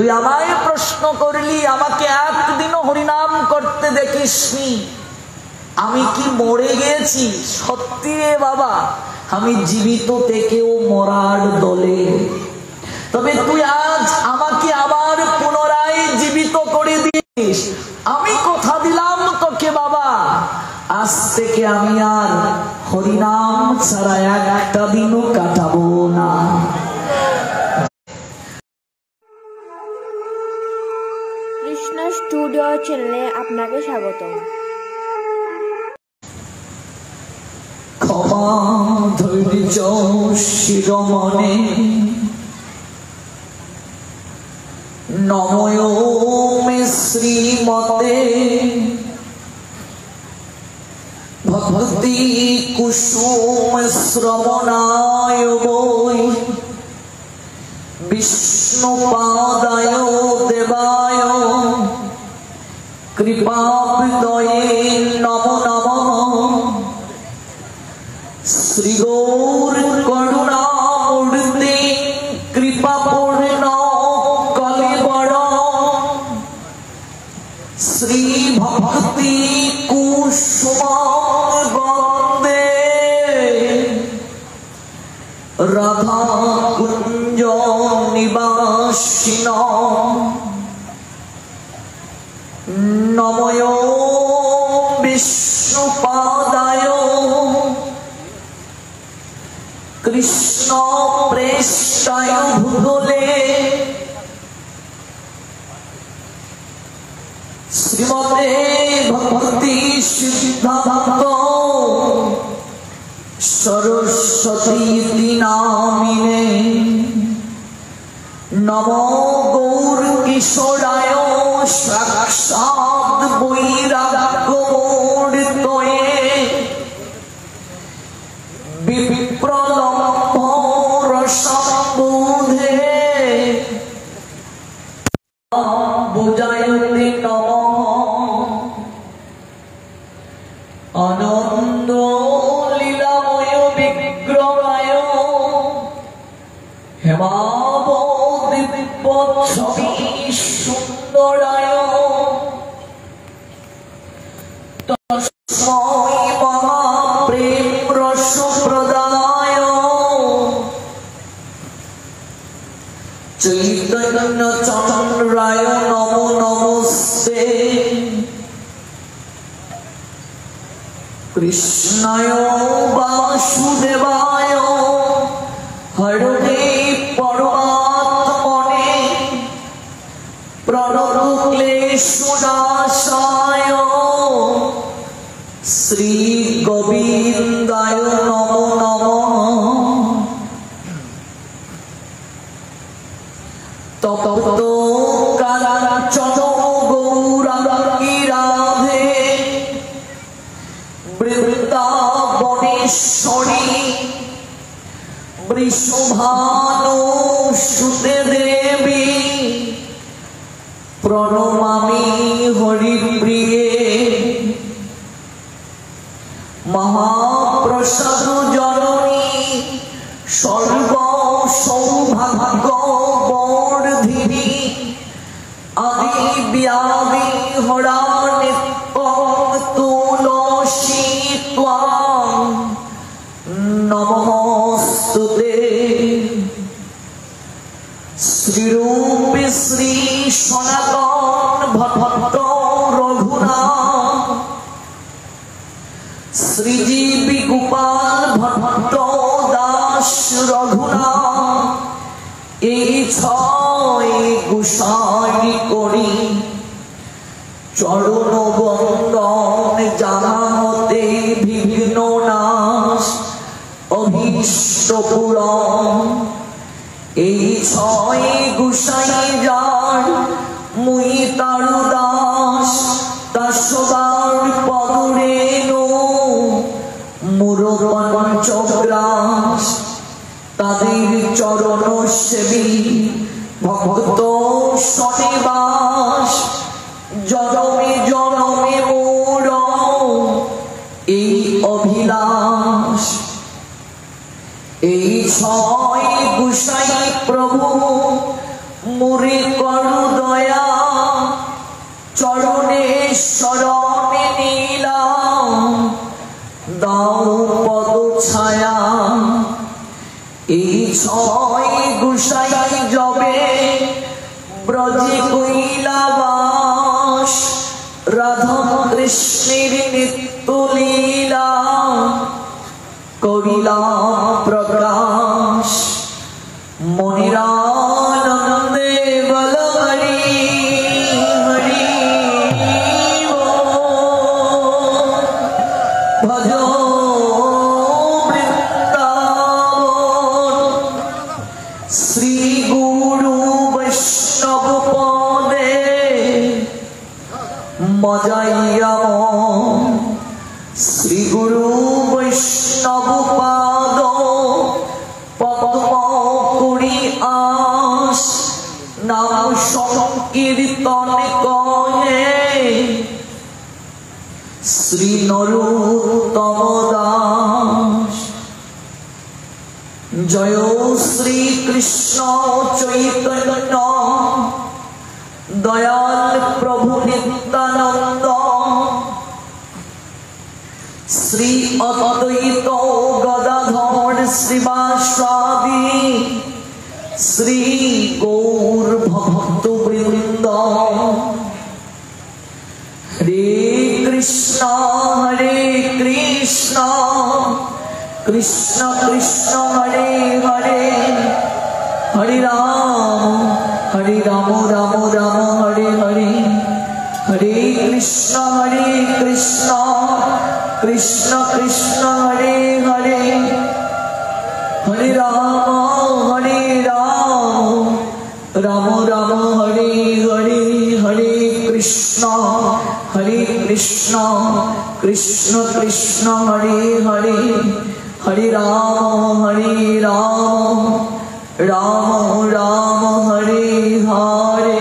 তুই আমায় প্রশ্ন করলি, আমাকে একদিনও হরিনাম করতে দেখিসনি, আমি কি মরে গেছি? সত্যি রে বাবা, আমি জীবিত থেকেও মরার দলে। তবে তুই আজ আমাকে আবার পুনরায় জীবিত করে দিস। আমি কথা দিলাম তোকে বাবা, আজ থেকে আমি আর হরিনাম ছাড়া একটা দিনও কাটাবো না। কৃষ্ণ স্টুডিও চ্যানেলে আপনাকে স্বাগতম। ক্ষমা ধৈর্য শিরোমণি নময় মে শ্রীমতে ভক্তি কুসুম শ্রবণায় বৈ বিষ্ণুপাদায় দেবায় কৃপাবৃতয়ে নমো নমঃ। শ্রী গৌর করুণামূর্তি কৃপাপূর্ণ কলিবর শ্রী ভক্তি কুসুম বন্দে রাধা কুঞ্জ নিবাসিন নময় বিষ্ণুপাদায় কৃষ্ণ প্রেষ্টায় ভূতলে শ্রীমতে ভক্তি সিদ্ধান্ত সরস্বতী নামিনে নমো গৌর কিশোরায় সাক্ষাৎ বৈরাগ্য মূর্তয়ে বিপ্রলম্ভ রসমবুধে বুঝায়তে নমঃ। আনন্দ লীলাময় বিগ্রহায় হেমাবদিব্য ছবি সুন্দরায় তস্মৈ মহাপ্রেম রস প্রদায় চৈতন্য চন্দ্রায় নমো নমস্তে। কৃষ্ণায় বাসুদেবায় হরে পরমাত্মনে প্রণতক্লেশনাশায় শ্রী গোবিন্দায় নমো নমঃ। তপ্ত কাঞ্চন গৌরাঙ্গী রাধে বৃন্দাবনেশ্বরী বৃষভানুসুতে দেবী প্রণমামি হরিপ্রিয়ে। মহাপ্রসাদ জননী সর্ব সৌভাগ্য বর্ধিনী আদি ব্যাধি হরা নিত্য তুলসী ত্বাং নমস্তুতে। শ্রীরূপে শ্রী সনাতন ভট্ট রঘুনাথ শ্রীজীবী গোপাল ভট্ট দাস রঘুনাথ এই ছয় গোসাই করি চরণ বন্দন জানাতে বিঘ্ন নাশ অভীষ্ট পূরণ। এই ছয় গোসাই যার মুই তারু দাস দাসবার পদরেণু মুর পঞ্চগ্রাস তাদের চরণ সেবী ভক্ত শনিবাস জনমে জনমে মোর এই অভিলাষ। এই ছয় গোসাই প্রভু মোরে করু দয়া চরণে শরণে নিলাম দাও পদ ছায়া এই ছয় গুসাই জবে ব্রজে কইলা বাস রাধা কৃষ্ণের নিত্য লীলা করিলা প্রকাশ মনিরানন্দে বল হরি হরি ভজ বৃন্দাবন শ্রী গুরু বৈষ্ণব পদে মজাইয়া শ্রী গুরু বৈষ্ণব পাদ পদ্ম করি আস নাম সংকীর্তন কহে শ্রী নরোত্তম দাস জয় শ্রী কৃষ্ণ চৈতন্য দয়াল প্রভু নিত্যানন্দ শ্রী অদ্বৈত গদাধর শ্রীবাসাদি শ্রী গৌর ভক্ত বৃন্দ হরে কৃষ্ণ কৃষ্ণ কৃষ্ণ হরে হরে হরে রাম রাম রাম হরে হরে হরে কৃষ্ণ কৃষ্ণ কৃষ্ণ হরে হরে হরে রাম রাম রাম হরে হরে হরে কৃষ্ণ কৃষ্ণ কৃষ্ণ হরে হরে হরে রাম রাম রাম হরে হরে।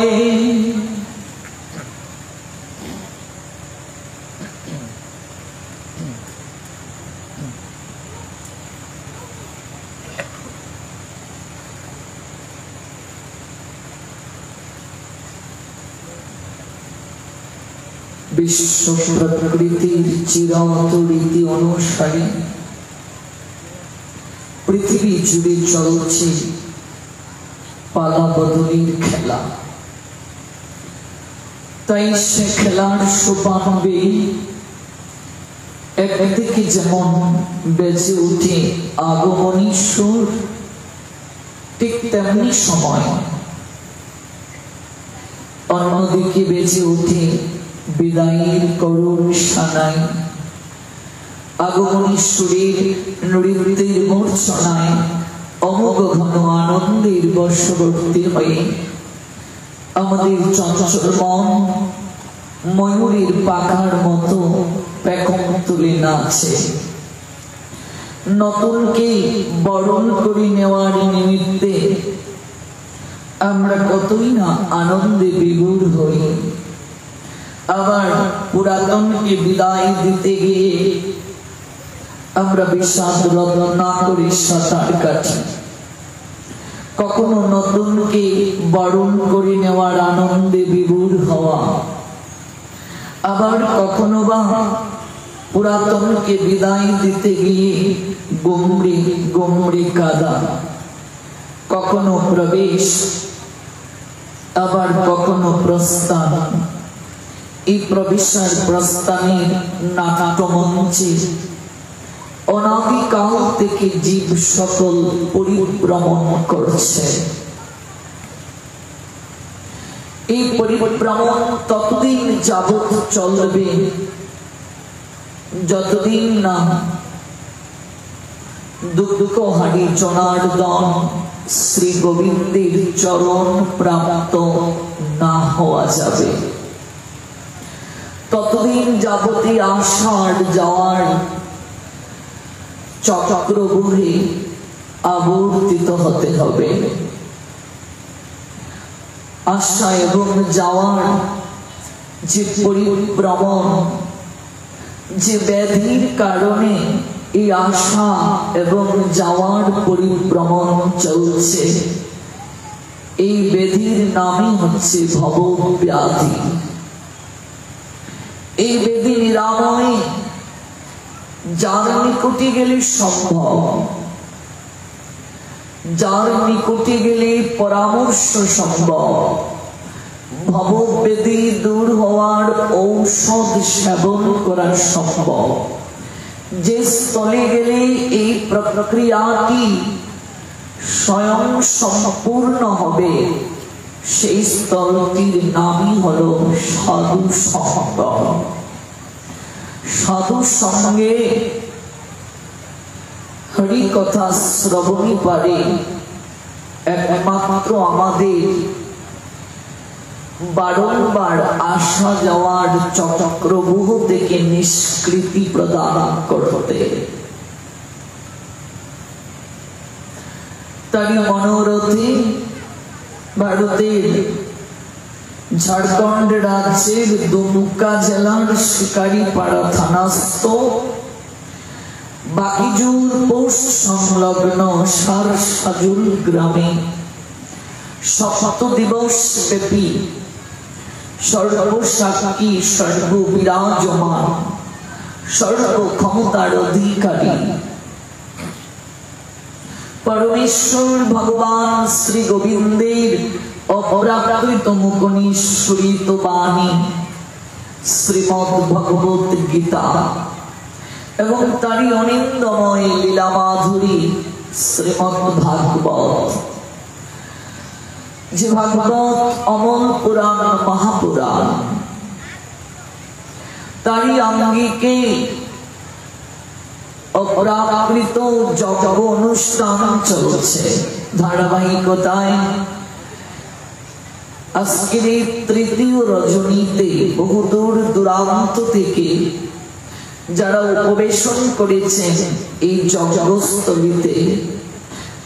বিশ্ব প্রকৃতির চিরন্ত রীতি অনুসারে পৃথিবী জুড়ে চলছে পালা বদলির খেলা। তাই সে খেলার সোপানবে একদিকে যেমন বেজে উঠে আগমনী সুর, ঠিক তেমনি সময় অন্যদিকে বেজে উঠে বিদায়ের করুণ সানাই। আগমনী সুরের নৃত্যের মূর্ছনায় অমোঘ ঘন আনন্দের বশবর্তী হয়ে আমাদের চঞ্চল মন ময়ূরের পাখার মতো পেখম তুলে নাচে। নতুনকে বরণ করে নেওয়ার নিমিত্তে আমরা কতই না আনন্দে বিভোর হই, আবার পুরাতনকে বিদায় দিতে গিয়ে আমরা বিষাদ রচনা করে সাঁতার কাটি। কখনো নতুনকে বরণ করে নেওয়ার আনন্দে বিভোর হওয়া, আবার কখনো বা পুরাতনকে বিদায় দিতে গিয়ে গুমড়ে গুমড়ে কাঁদা। কখনো প্রবেশ, আবার কখনো প্রস্থান। এই প্রবেশার প্রস্থানের নাট্যমঞ্চে অনাদিকাল থেকে জীব সকল পরিভ্রমণ করছে। এই পরিভ্রমণ ততদিন যাবৎ চলবে যতদিন না দুঃখহারি জনার্দন শ্রী গোবিন্দের চরণ প্রাপ্ত না হওয়া যাবে। ততদিন যাবতীয় আষাঢ় যাওয়ার চক্রবুহে আবর্তিত হতে হবে। আশা এবং যাওয়ার যে পরিভ্রমণ, যে ব্যাধির কারণে এই আশা এবং যাওয়ার পরিভ্রমণ চলছে, এই ব্যাধির নামই হচ্ছে ভবব্যাধি। এই ব্যাধি নিরাময় যার নিকটে গেলে সম্ভব, যার নিকটে গেলে পরামর্শ সম্ভব, ভবব্যাধি দূর হওয়ার ঔষধ সেবন করা সম্ভব, যে স্থলে গেলে এই প্রক্রিয়াটি স্বয়ং সম্পূর্ণ হবে, সেই স্থলটির নামই হল সাধু সঙ্গ। সাধু সঙ্গে হরি কথা শ্রবণই পারে একমাত্র আমাদের বারংবার আসা যাওয়ার চক্রব্যূহ থেকে নিষ্কৃতি প্রদান করতে। তারই মনোরথে ভারতের ঝাড়খণ্ড রাজ্যের দুমকা জেলার শিকারিপাড়া থানাস্থ বাকিজুর পোস্ট সংলগ্ন সারসাজুল গ্রামে 7 দিবস ব্যাপী সর্বসাক্ষী সর্ববিরাজমান সর্বক্ষমতার অধিকারী পরমেশ্বর ভগবান শ্রী গোবিন্দের অপরাকৃত মুখনিঃসৃত বাণী শ্রীমদ্ ভগবত গীতা এবং তারই অনিন্দময় লীলা মাধুরী শ্রীমদ্ ভাগবত, যে ভাগবত অমল পুরাণ মহাপুরাণ, তারই আঙ্গিকে অপরাকৃত যজ্ঞ অনুষ্ঠান চলছে ধারাবাহিকতায়। আজকের এই তৃতীয় রজনীতে বহুদূর দূরান্ত থেকে যারা উপবেশন করেছেন এই যজ্ঞস্থলীতে,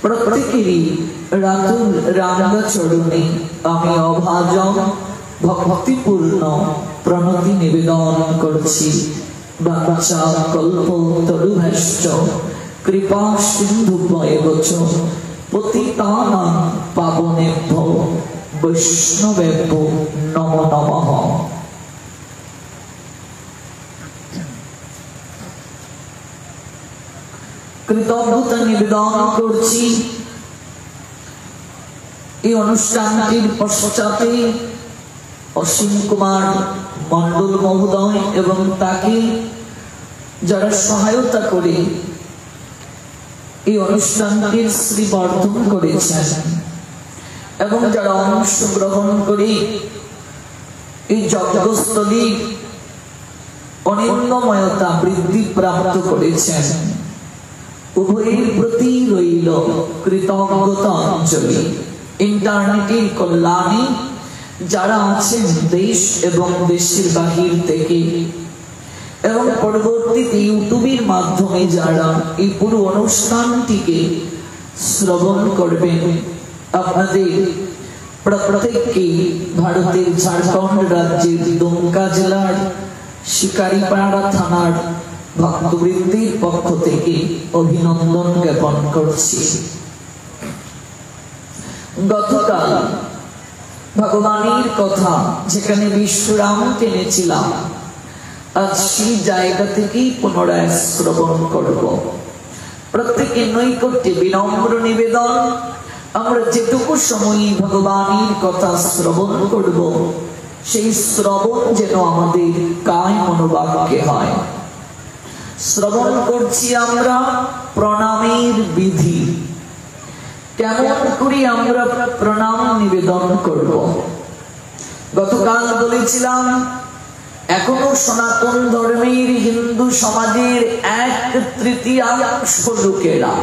প্রত্যেকেরই রাতুল রাঙ্গা চরণে আমি অভাজন ভক্তিপূর্ণ প্রণতি নিবেদন করছি। বাঞ্ছা কল্পতরুভ্যশ্চ কৃপা সিন্ধুভ্যেব চ পতিতানাং পাবনেভ্যো বৈষ্ণবেভ্যো নমো নমঃ। কৃতজ্ঞতা নিবেদন করছি এই অনুষ্ঠানটির পশ্চাতে অসীম কুমার মন্ডল মহোদয় এবং তাকে যারা সহায়তা করে এই অনুষ্ঠানটির শ্রীবর্ধন করেছেন এবং যারা অংশগ্রহণ করে এই যজ্ঞস্থলী অনিন্দময়তা বৃদ্ধি প্রাপ্ত করেছেন, উভয়ের প্রতি রইল কৃতজ্ঞতা অঞ্জলি। ইন্টারনেটের কল্যাণে যারা আছেন দেশ এবং দেশের বাহির থেকে এবং পরবর্তীতে ইউটিউবের মাধ্যমে যারা এই পুরো অনুষ্ঠানটিকে শ্রবণ করবেন, আপনাদের প্রত্যেককে ভারতের ঝাড়খণ্ড রাজ্যের দুমকা জেলার শিকারিপাড়া থানার ভক্তবৃন্দের পক্ষ থেকে অভিনন্দন জ্ঞাপন করছি। গতকাল ভগবানের কথা যেখানে বিশ্বরাম টেনেছিলাম, আজ সেই জায়গা থেকেই পুনরায় শ্রবণ করব। প্রত্যেকে নৈকট্যে বিনম্র নিবেদন, আমরা যেটুকু সময় ভগবানের কথা শ্রবণ করব, সেই শ্রবণ যেন আমাদের কায় মনোবাক্যে হয়। শ্রবণ করছি আমরা প্রণামের বিধি, কেমন করে আমরা প্রণাম নিবেদন করব। গতকাল বলেছিলাম এখনো সনাতন ধর্মের হিন্দু সমাজের 1/3 লোকেরা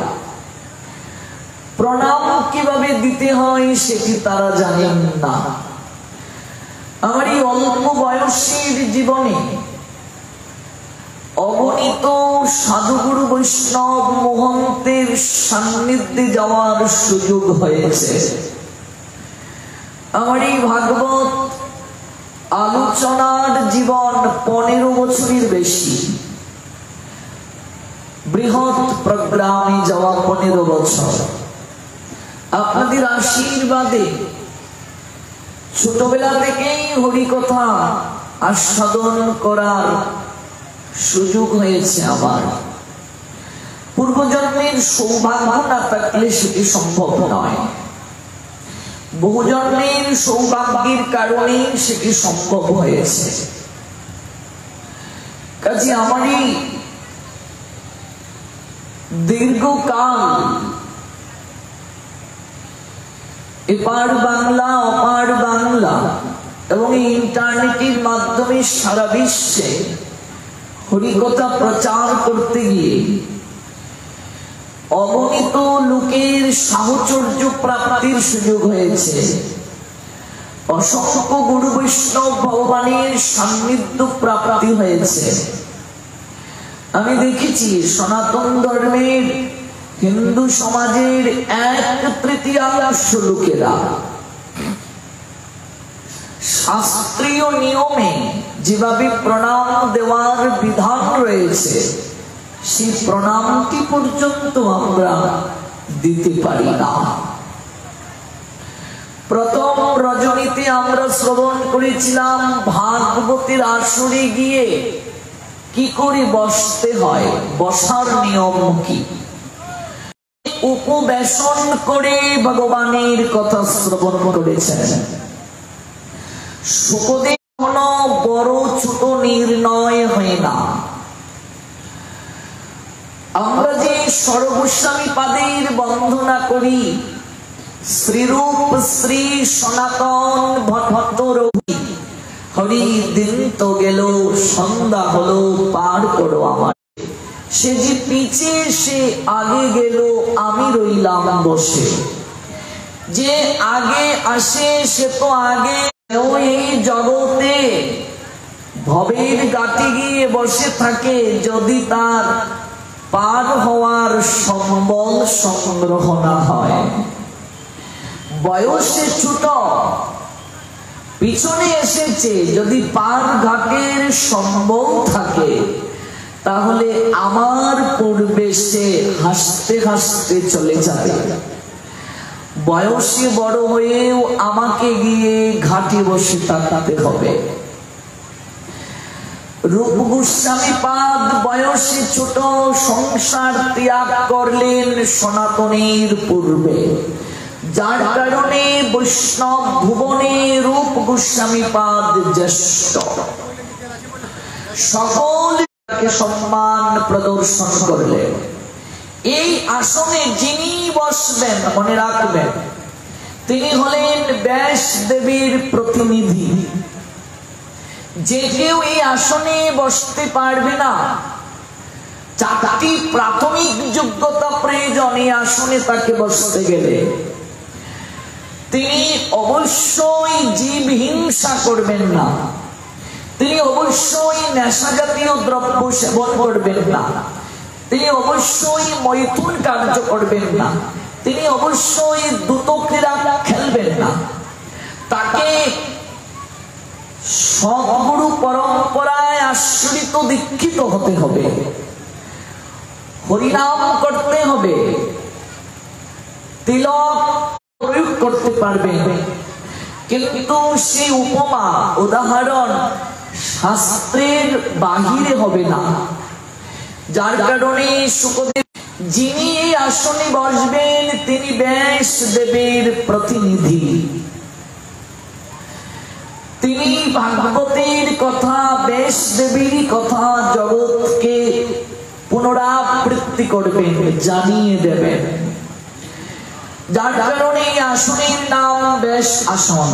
প্রণাম কিভাবে দিতে হয় সেটি তারা জানেন না। আমার এই অল্প বয়সের জীবনে অগণিত সাধুগুরু বৈষ্ণব মহন্তের সান্নিধ্যে যাওয়ার সুযোগ হয়েছে। আমার এই ভাগবত আলোচনার জীবন 15 বছরের বেশি, বৃহৎ প্রোগ্রামে যাওয়া 15 বছর। আপনাদের আশীর্বাদে ছোটবেলা থেকেই হরিকথা আস্বাদন করার সুযোগ হয়েছে আমার। পূর্বজন্মের সৌভাগ্য না থাকলে সেটি সম্ভব নয়, বহু জন্মের সৌভাগ্যের কারণে সেটি সম্ভব হয়েছে। কাজে আমারই দীর্ঘকাল এপার বাংলা অপার বাংলা এবং ইন্টারনেটের মাধ্যমে সারা বিশ্বে হরিকথা প্রচার করতে গিয়ে অগণিত লোকের সাহচর্য প্রাপ্তির সুযোগ হয়েছে। অসংখ্য গুরু বৈষ্ণব ভগবানের সান্নিধ্য প্রাপ্তি হয়েছে। আমি দেখেছি সনাতন ধর্মের হিন্দু সমাজের 1/3 লোকেরা শাস্ত্রীয় নিয়মে যেভাবে প্রণাম দেওয়ার বিধান রয়েছে সেই প্রণামটি পর্যন্ত আমরা দিতে পারি না। প্রথম রজনীতে আমরা শ্রবণ করেছিলাম ভাগবতের আসরে গিয়ে কি করে বসতে হয়, বসার নিয়ম কি। উপবেশন করে ভগবানের কথা শ্রবণ করেছেন। সুখদেব কোনো বড় ছোট নির্ণয় হয় না। আমরা যে সর্বস্বামী পাদের বন্দনা করি, শ্রীরূপ শ্রী সনাতন ভট্ট রবি হরি দিন তো গেল সন্ধ্যা হলো পার করো আমার, সে যে পিছে সে আগে গেল আমি রইলাম বসে। যে আগে আসে সে তো আগে এই জগতে ভবের গাটি গিয়ে বসে থাকে যদি তার পার হওয়ার সম্বল সংগ্রহ না হয়। বয়সে ছোট পিছনে এসেছে, যদি পার ঘাটের সম্বল থাকে তাহলে আমার পূর্বে সে হাসতে হাসতে চলে যাবে। বয়সে বড় হয়েও আমাকে গিয়ে ঘাটে বসে থাকতে হবে। রূপ গোস্বামী পাদ বয়সে ছোট, সংসার ত্যাগ করলেন সনাতনের পূর্বে, যার কারণে বৈষ্ণব ভুবনে রূপ গোস্বামী পাদ জ্যেষ্ঠ। সকল সম্মান প্রদর্শন করলেন। এই আসনে যিনি বসবেন মনে রাখবেন তিনি হলেন ব্যাস দেবীর প্রতিনিধি। যে কেউ এই আসনে বসতে পারবে না। 4টি প্রাথমিক যোগ্যতা প্রয়োজন এই আসনে তাকে বসতে গেলে। তিনি অবশ্যই জীব হিংসা করবেন না, তিনি অবশ্যই নেশা জাতীয় দ্রব্য সেবন করবেন না, তিনি অবশ্যই মৈথুন কার্য করবেন না, তিনি অবশ্যই দুতক্রীড়া খেলবেন না। তাকে সদ্গুরু পরম্পরায় আশ্রিত দীক্ষিত হতে হবে, হরিনাম করতে হবে, তিলক প্রয়োগ করতে পারবে। কিন্তু সেই উপমা উদাহরণ শাস্ত্রের বাহিরে হবে না। যার কারণে সুখদেব যিনি এই আসনে বসবেন তিনি ব্যাস দেবের প্রতিনিধি। তিনি ভাগবতের কথা, ব্যাস দেবীর কথা জগৎকে পুনরাবৃত্তি করবেন, জানিয়ে দেবেন। যার কারণে এই আসনের নাম ব্যাস আসন।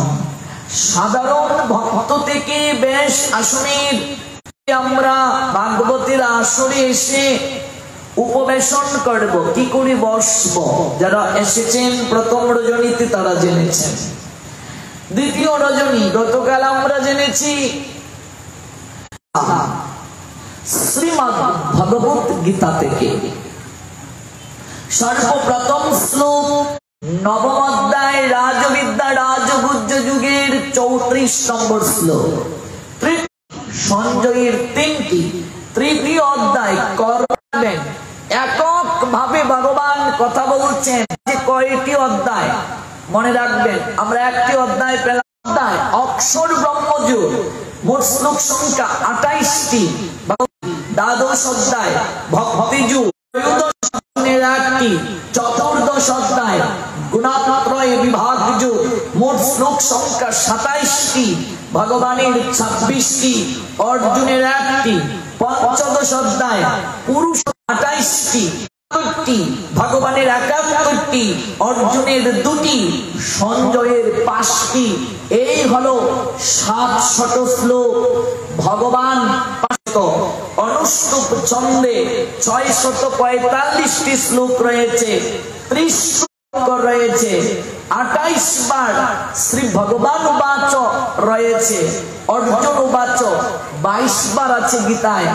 সাধারণ ভক্ত থেকে ব্যাস আসনের আমরা ভাগবতের আসরে এসে উপবেশন করব, কি করে বসব, যারা এসেছেন প্রথম রজনীতে তারা জেনেছেন। দ্বিতীয় রজনী গতকাল আমরা জেনেছি শ্রীমদ্ ভগবত গীতা থেকে। সর্বপ্রথম শ্লোক নবম অধ্যায় রাজবিদ্যা রাজগুজ্জ যুগের 34 নম্বর শ্লোক। সঞ্জয়ের 3টি, তৃতীয় অধ্যায় করবেন একক ভাবে ভগবান কথা বলছেন যে কয়টি অধ্যায় মনে রাখবেন, আমরা একটি অধ্যায় পেলাম। অধ্যায় অক্ষর ব্রহ্মযুগ, মোট শ্লোক সংখ্যা 28টি। দ্বাদশ অধ্যায় ভক্তি যুগ, একটি চতুর্দশ অধ্যায় গুণাত্রয় বিভাগ যুগ, মোট শ্লোক সংখ্যা 27টি, ভগবানের 26টি, অর্জুনের একটি। পঞ্চদশ অধ্যায় পুরুষ 28টি, ভগবানের 71টি, অর্জুনের 2টি, সঞ্জয়ের 5টি। এই হলো 700 শ্লোক। ভগবান অনুষ্টুপ ছন্দে 645টি শ্লোক রয়েছে, 30 রয়েছে, 28 বার শ্রী ভগবান উবাচ রয়েছে, অর্জুন উবাচ 22 বার আছে গীতায়।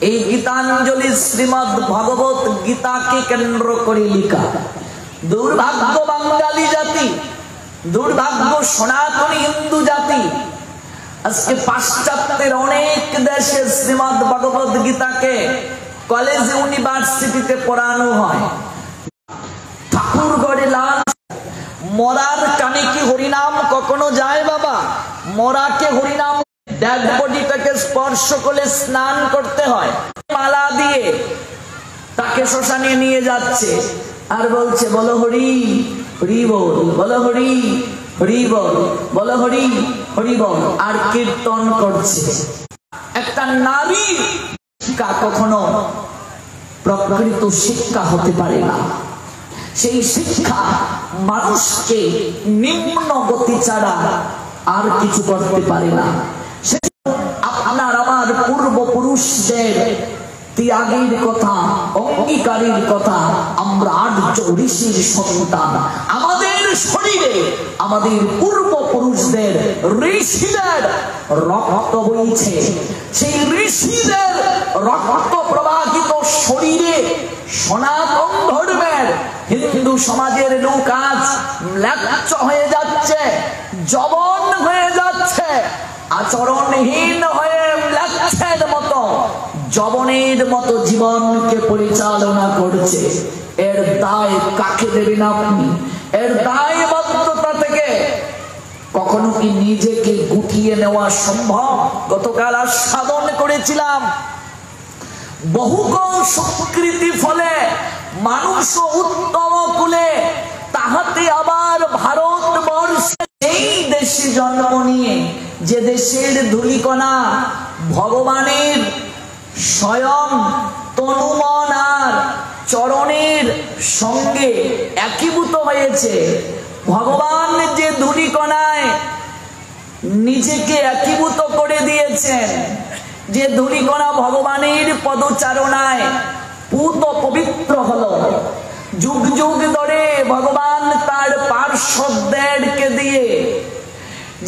এই গীতাঞ্জলি শ্রীমদ ভগবত গীতাকে কেন্দ্র করে লিখা। দুর্ভাগ্য বাঙালি জাতি, দুর্ভাগ্য সনাতনী হিন্দু জাতি, আজকে পাশ্চাত্যের অনেক দেশে শ্রীমদ ভগবত গীতাকে কলেজে ইউনিভার্সিটিতে পড়ানো হয়। ঠাকুরগড়ে লাল মরার কানে কি হরিনাম কখনো যায় বাবা? মরাকে হরিনাম ডেড বডিটাকে স্পর্শ করে স্নান করতে হয়, মালা দিয়ে তাকে শ্মশানে নিয়ে যাচ্ছে আর বলছে বলো হরি হরি বল, বলো হরি হরি বল, বলো হরি হরি বল, আর কীর্তন করছে। একটা নারী শিক্ষা কখনো প্রকৃত শিক্ষা হতে পারে না। সেই শিক্ষা মানুষকে নিম্ন গতি ছাড়া আর কিছু করতে পারে না। আপনার আমার পূর্বপুরুষদের ত্যাগের কথা, অঙ্গীকারের কথা, আমরা 8 ঋষির সন্তান। আমাদের শরীরে আমাদের পূর্বপুরুষদের ঋষিদের রক্ত বইছে। সেই ঋষিদের রক্ত প্রবাহিত শরীরে সনাতন ধর্মের হিন্দু সমাজের লোক আজ ম্লাচ্ছ হয়ে যাচ্ছে, জবন হয়ে যাচ্ছে, আচরণহীন হয়ে ম্লাচ্ছের মতো, জবনের মতো জীবনকে পরিচালনা করছে। এর দায় কাকে দেবেন আপনি? এর দায়বদ্ধতা থেকে কখনো কি নিজেকে গুটিয়ে নেওয়া সম্ভব? গতকাল আস্বাদন করেছিলাম বহুকৌ সংস্কৃতি ফলে মানুষ উত্তম কুলে, তাহাতে আবার ভারতবর্ষে এই দেশে জন্ম নিয়ে যে দেশের ধূলিকণা ভগবানের স্বয়ং তনুমন আর চরণের সঙ্গে একীভূত হয়েছে, ভগবান যে ধূলিকণায় নিজেকে একীভূত করে দিয়েছেন, যে ধূলিকণা ভগবানের পদচারণায় পূত পবিত্র হলো, যুগ যুগ ধরে ভগবান তার পার্শ্বদেরকে দিয়ে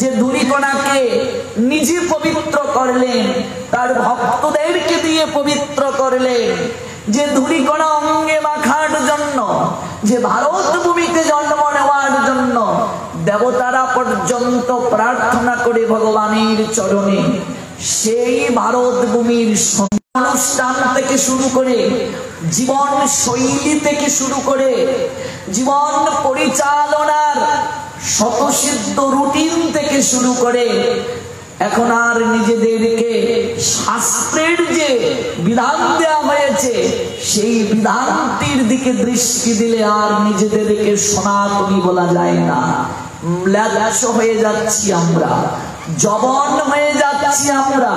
যে ধূলিকণাকে নিজে পবিত্র করলেন, তার ভক্তদেরকে দিয়ে পবিত্র করলেন, যে ধূলিকণা অঙ্গে মাখার জন্য, যে ভারত ভূমিতে জন্ম নেওয়ার জন্য দেবতারা পর্যন্ত প্রার্থনা করে ভগবানের চরণে, সেই ভারত ভূমির অনুষ্ঠান থেকে শুরু করে, জীবন শৈলী থেকে শুরু করে, জীবন পরিচালনার স্বতঃসিদ্ধ রুটিন থেকে শুরু করে, এখন আর নিজেদেরকে শাস্ত্রের যে বিধান দেওয়া হয়েছে সেই বিধানটির দিকে দৃষ্টি দিলে আর নিজেদেরকে সনাতনী বলা যায় না। ম্লাচ্ছ হয়ে যাচ্ছি আমরা, জবন হয়ে যাচ্ছি আমরা।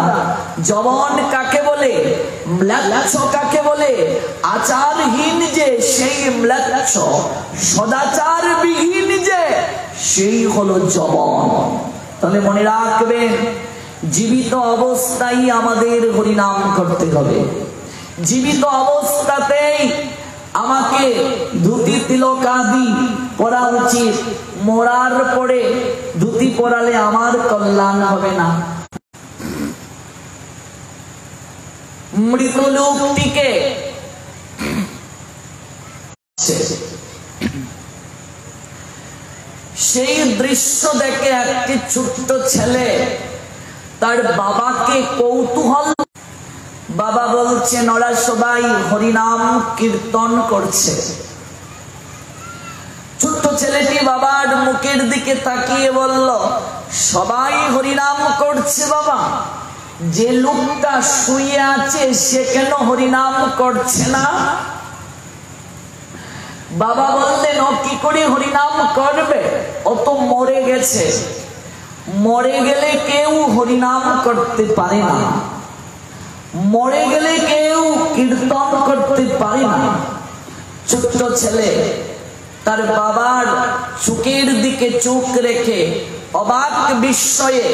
জবন কাকে বলে? ম্লাচ্ছ কাকে বলে? আচারহীন যে সেই ম্লাচ্ছ, সদাচার বিহীন যে সেই হলো জবন। তাহলে মনে রাখবেন, জীবিত অবস্থায় আমাদের হরিনাম করতে হবে। জীবিত অবস্থাতেই আমাকে ধুতি তিলক আদি পরা উচিত। মরার পরে ধুতি পরালে আমার কল্যাণ হবে না। মৃত লোকটিকে সেই দৃশ্য দেখে একটি ছোট্ট ছেলে তার বাবাকে কৌতূহল, বাবা বলছেন ওরা সবাই হরিনাম কীর্তন করছে। ছোট্ট ছেলেটি বাবার মুখের দিকে তাকিয়ে বলল, সবাই হরিনাম করছে বাবা, যে লোকটা শুয়ে আছে সে কেন হরিনাম করছে না? বাবা বললেন, ও কি করে হরিনাম করবে, ও তো মরে গেছে। মরে গেলে কেউ হরিনাম করতে পারে না, মরে গেলে কেউ কীর্তন করতে পারে না। ছোট্ট ছেলে তার বাবার চোখের দিকে চোখ রেখে অবাক বিস্ময়ে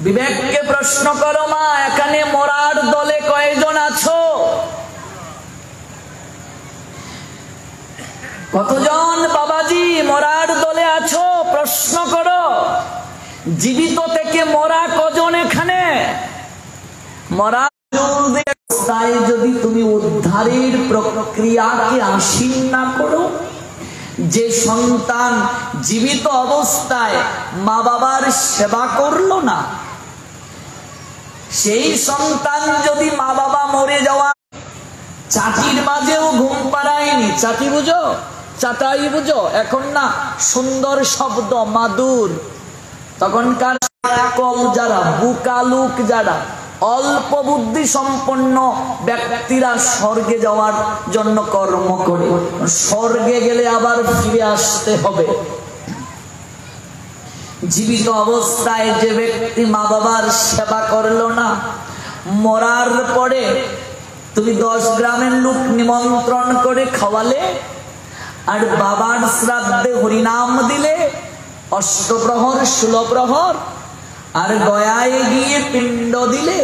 বিবেককে প্রশ্ন করো, মা এখানে মরার দলে কয়জন আছো? কতজন বাবাজি মরার দলে আছো? প্রশ্ন করো। জীবিত থেকে মরা কজন এখানে? মরা যদি তুমি উদ্ধারের প্রক্রিয়াকে আশীন না করো, যে সন্তান জীবিত অবস্থায় মা বাবার সেবা করলো না, সেই সন্তান যদি মা বাবা মরে যাওয়া চাটির মাঝেও ঘুম পাড়ায়নি, চাটি বুঝো, চাটাই বুঝো, এখন না সুন্দর শব্দ মাদুর, তখনকার কল যারা বুকা লোক যারা অল্প বুদ্ধি সম্পন্ন ব্যক্তিরা স্বর্গে যাওয়ার জন্য কর্ম করে, স্বর্গে গেলে আবার ফিরে আসতে হবে। জীবিত অবস্থায় যে ব্যক্তি মা বাবার সেবা করলো না, মরার পরে তুমি 10 গ্রামের লোক নিমন্ত্রণ করে খাওয়ালে আর বাবার শ্রাদ্ধে হরিনাম দিলে, অষ্টপ্রহর 16 প্রহর আর গয়ায় গিয়ে পিণ্ড দিলে,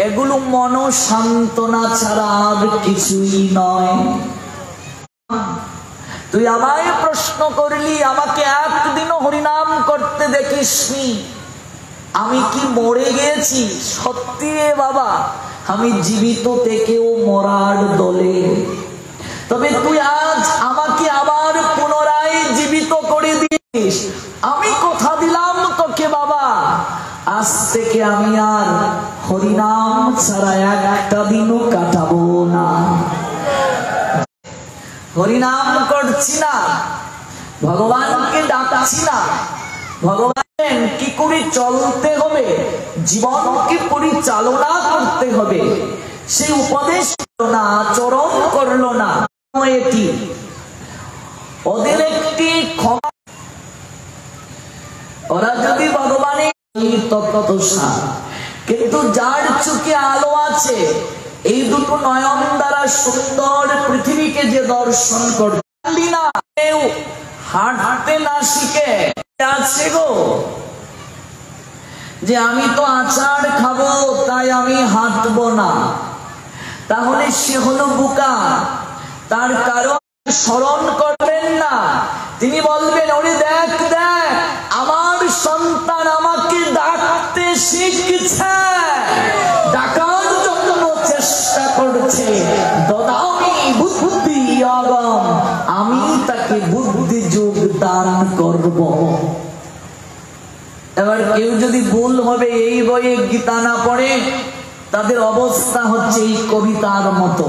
এগুলো মন সান্ত্বনা ছাড়া আর কিছুই নয়। তুই আমায় প্রশ্ন করলি, আমাকে একদিনও হরিনাম করতে দেখিসনি, আমি কি মরে গেছি? সত্যি রে বাবা, আমি জীবিত থেকেও মরার দলে। তবে তুই আজ আমাকে আবার পুনরায় জীবিত করে দিস। আমি কথা দিলাম তোকে বাবা, আজ থেকে আমি আর হরিনাম ছাড়া একটা দিনও কাটাবো না। হরিনাম করছি না, ভগবানকে ডাকছি না, ভগবান কি করে চলতে হবে, জীবনকে পরিচালনা করতে হবে, সেই উপদেশ না, আচরণ করলো না। এটি ওদের একটি ক্ষমা, ওরা যদি ভগবানের তত্ত্বদর্শা, কিন্তু যার চোখে আলো আছে, এই দুটো নয়ন দ্বারা সুন্দর পৃথিবীকে যে দর্শন করতে না, কেউ হাঁটতে না শিখে আছে গো, যে আমি তো আচার খাবো তাই আমি হাঁটবো না, তাহলে সে হলো বোকা। তার কারণ স্মরণ করবেন না, তিনি বলবেন, ওরে দেখ দেখ, আমার সন্তান আমাকে ডাকতে শিখছে, ডাকার জন্য চেষ্টা করছে, দদামি বুদ্ধি আগম, আমি তাকে বুদ্ধি যোগ দান করব। এবার কেউ যদি ভুল হবে এই বইয়ে গীতা না পড়ে, তাদের অবস্থা হচ্ছে এই কবিতার মতো।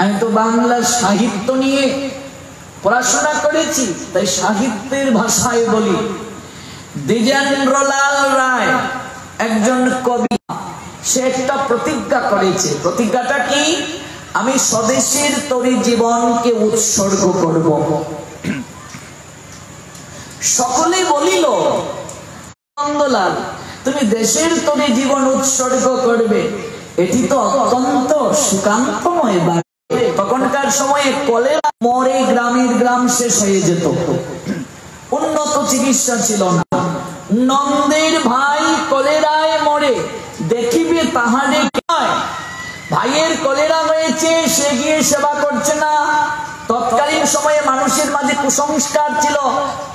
আমি তো বাংলা সাহিত্য নিয়ে পড়াশোনা করেছি, তাই সাহিত্যের ভাষায় বলি। দ্বিজেন্দ্রলাল রায় একজন কবি, সে একটা প্রতিজ্ঞা করেছে। প্রতিজ্ঞাটা কি? আমি স্বদেশের তরে জীবনকে উৎসর্গ করব। সকলে বলিল, নন্দলাল তুমি দেশের তরে জীবন উৎসর্গ করবে, এটি তো অত্যন্ত সুকান্তময়। তখনকার সময়ে কলেরা মরে গ্রামের গ্রাম শেষ হয়ে যেত, উন্নত চিকিৎসা ছিল না। নন্দের ভাই কলেরায় মরে, দেখিবে তাহারে ভাইয়ের কলেরা হয়েছে, সে গিয়ে সেবা করছে না। তৎকালীন সময়ে মানুষের মাঝে কুসংস্কার ছিল,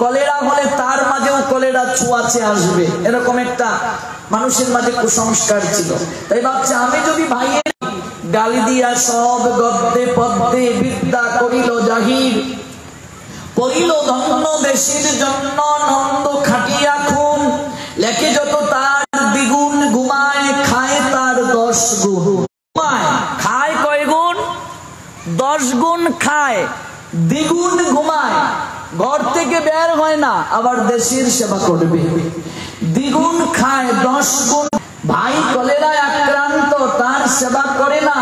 কলেরা হলে তার মাঝেও কলেরা ছোঁয়াচে আসবে, এরকম একটা মানুষের মাঝে কুসংস্কার ছিল। তাই ভাবছে, আমি যদি ভাইয়ের গালি দিয়া সব গদ্যে পদ্যে বিদ্যা করিল জাহির, করিল ধন্য দেশের জন্য নন্দ খাটিয়া খুন, লেখে যত তার দ্বিগুণ ঘুমায় খায় 10 গুণ। খায় কয় গুণ? 10 গুণ খায়, দ্বিগুণ ঘুমায়, ঘর থেকে বের হয় না, আবার দেশের সেবা করবে। দ্বিগুণ খায়, 10 গুণ। ভাই কলেরায় আক্রান্ত, তার সেবা করে না,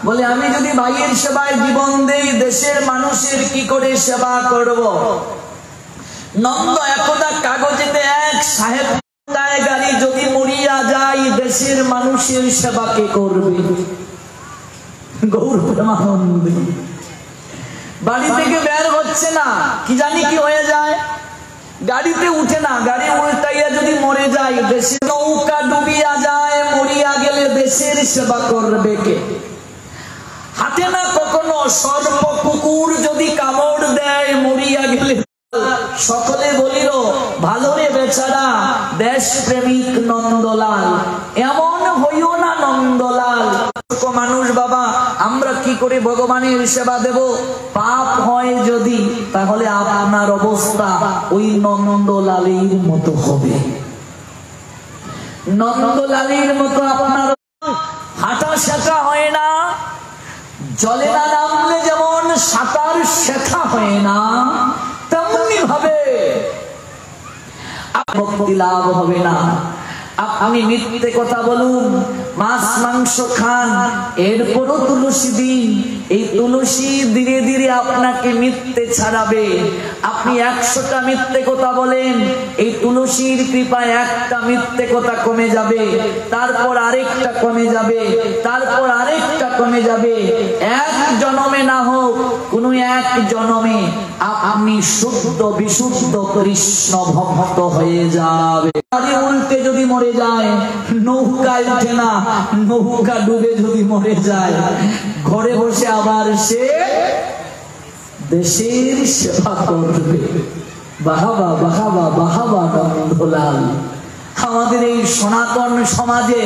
বলে আমি যদি ভাইয়ের সেবায় জীবন দেই, দেশের মানুষের কি করে সেবা করব? নন্দ একদা কাগজেতে এক সাহেব গাড়ি যদি মরিয়া যায়, দেশের মানুষের সেবা কে করবে? গৌর প্রেমানন্দে বাড়ি থেকে বের হচ্ছে না, কি জানি কি হয়ে যায়, গাড়িতে উঠে না, গাড়ি উল্টাইয়া যদি মরে যায়, দেশের নৌকা ডুবিয়া যায়, মরিয়া গেলে দেশের সেবা করবে কে? হাতে না কখনো সর্প কুকুর যদি কামড় দেয়, মরিয়া গেলে সকলে বলিল ভালো রে বেচারা, দেশ প্রেমিক নন্দলাল, এমন হইও না নন্দলাল। মানুষ বাবা, আমরা কি করে ভগবানের সেবা দেব? পাপ হয় যদি, তাহলে আপনার অবস্থা ওই নন্দলালের মতো হবে। নন্দলালের মতো আপনার হাঁটা শেখা হয় না, জলে না নামলে যেমন সাঁতার শেখা হয় না, তেমনি ভাবে ভক্তি লাভ হবে না। আপনি মিথ্যে কথা বলুন, মাছ মাংস খান, এরপরও তুলসী দিন, এই তুলসী ধীরে ধীরে আপনাকে মিথ্যে ছাড়াবে। আপনি 100টা মিথ্যে কথা বলেন, এই তুলসীর কৃপায় একটা মিথ্যে কথা কমে যাবে, তারপর আরেকটা কমে যাবে, তারপর আরেকটা কমে যাবে। এক জন্মে না হোক, কোন এক জন্মে আপনি শুদ্ধ বিশুদ্ধ কৃষ্ণ ভক্ত হয়ে যাবে। উল্টে যদি মরে যায়, নৌকায় উঠে না, নৌকা ডুবে যদি মরে যায়, ঘরে বসে আবার সে দেশের সেবা করবে। বাহাবা বাহাবা বাহাবা নন্দলাল। আমাদের এই সনাতন সমাজে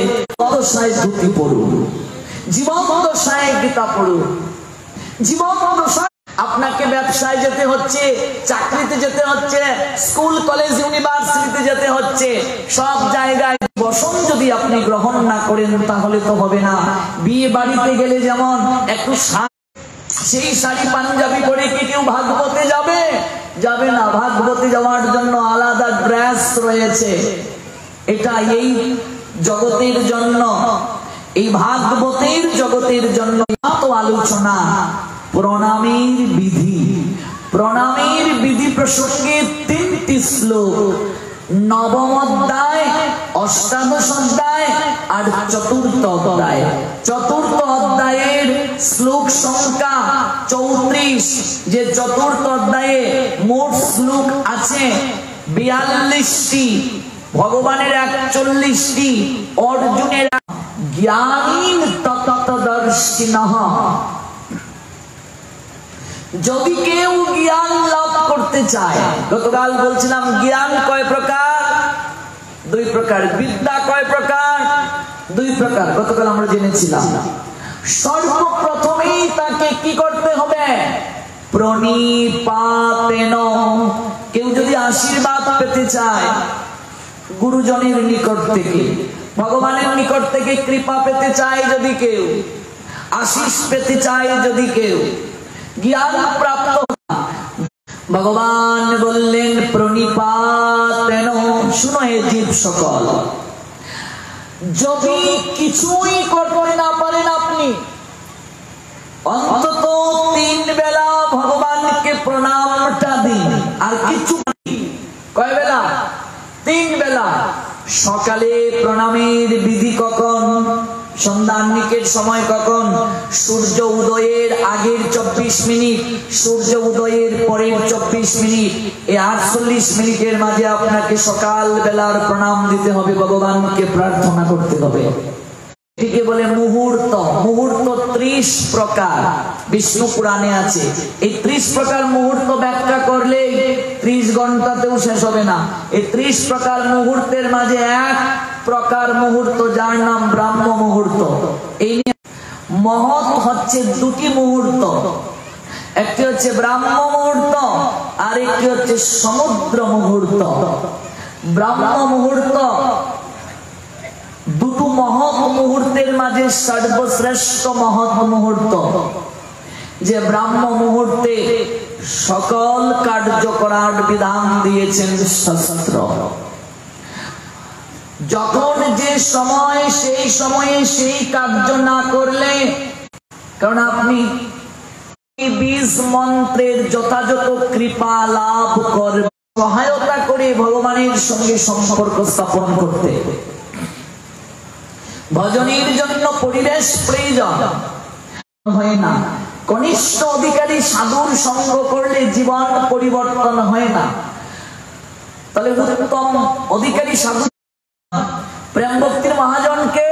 দশায় ধুতি পড়ুন, জীবন দশায় গীতা পড়ুন, জীবন দশায় আপনাকে ব্যবসায় যেতে হচ্ছে, চাকরিতে যেতে হচ্ছে, স্কুল কলেজ ইউনিভার্সিটিতে যেতে হচ্ছে, সব জায়গায় বসন যদি আপনি গ্রহণ না করেন তাহলে তো হবে না। বিয়ে বাড়িতে গেলে যেমন একটু সেই শাড়ি পাঞ্জাবি পরে কি কেউ ভাগবতে যাবে? যাবে না। ভাগবতে যাওয়ার জন্য আলাদা ড্রেস রয়েছে। এটা এই জগতের জন্য, এই ভাগবতের জগতের জন্য তো আলোচনা। প্রণামের বিধি, প্রণামের বিধি প্রসঙ্গে 3টি শ্লোক, নবম অধ্যায়, অষ্টাদশ অধ্যায় আর চতুর্থ অধ্যায়। চতুর্থ অধ্যায়ের শ্লোক সংখ্যা 34, যে চতুর্থ অধ্যায়ে মোট শ্লোক আছে 42টি, ভগবানের 41টি, অর্জুনের জ্ঞানীন তত্ত্বদর্শিনঃ। যদি কেউ জ্ঞান লাভ করতে চায়, গতকাল বলছিলাম জ্ঞান কয় প্রকার? 2 প্রকার। বিদ্যা কয় প্রকার? 2 প্রকার, গতকাল আমরা জেনেছিলাম। সর্বপ্রথমেই তাকে কি করতে হবে? প্রণিপাতেন। কেউ যদি আশীর্বাদ পেতে চায় গুরুজনের নিকট থেকে, ভগবানের নিকট থেকে কৃপা পেতে চায় যদি কেউ, আশীষ পেতে চায় যদি কেউ, জ্ঞান প্রাপ্ত, ভগবান বললেন প্রণিপাতেন। শুনো হে জীব সকল, যদি কিছুই করতে না পারেন আপনি, অন্তত 3 বেলা ভগবানকে প্রণামটা দিন। আর কিছু কয় বেলা? 3 বেলা। সকালে প্রণামের বিধি কখন? সন্ধ্যান্নিকের সময় কখন? সূর্য উদয়ের আগের 24 মিনিট, সূর্য উদয়ের পরের 24 মিনিট, এই 48 মিনিটের মাঝে আপনাকে সকাল বেলার প্রণাম দিতে হবে, ভগবানকে প্রার্থনা করতে হবে। এটিকে বলে মুহূর্ত। মুহূর্ত 30 প্রকার বিষ্ণু পুরাণে আছে। এই 30 প্রকার মুহূর্ত ব্যাখ্যা করলে 30 ঘন্টাতেও শেষ হবে না। এই 30 প্রকার মুহূর্তের মাঝে এক প্রকার মুহূর্ত, যার নাম ব্রাহ্ম মুহূর্ত। এই মহৎ হচ্ছে 2টি মুহূর্ত, একটি হচ্ছে ব্রাহ্ম মুহূর্ত আর একটি হচ্ছে সমুদ্র মুহূর্ত। ব্রাহ্ম মুহূর্ত 2 মহৎ মুহূর্তের মাঝে সর্বশ্রেষ্ঠ মহৎ মুহূর্ত, যে ব্রাহ্ম মুহূর্তে সকল কার্য করার বিধান দিয়েছেন শাস্ত্র। যখন যে সময় সেই সময়ে সেই কার্য না করলে, কারণ আপনি বীজ মন্ত্রের যথাযথ কৃপা লাভ করবে, সহায়তা করে ভগবানের সঙ্গে সম্পর্ক স্থাপন করতে। ভজনের জন্য পরিবেশ প্রয়োজন হয় না, কনিষ্ঠ অধিকারী সাধুর সঙ্গ করলে জীবন পরিবর্তন হয় না। তাহলে উত্তম অধিকারী সাধু প্রেম ভক্তির মহাজনকে,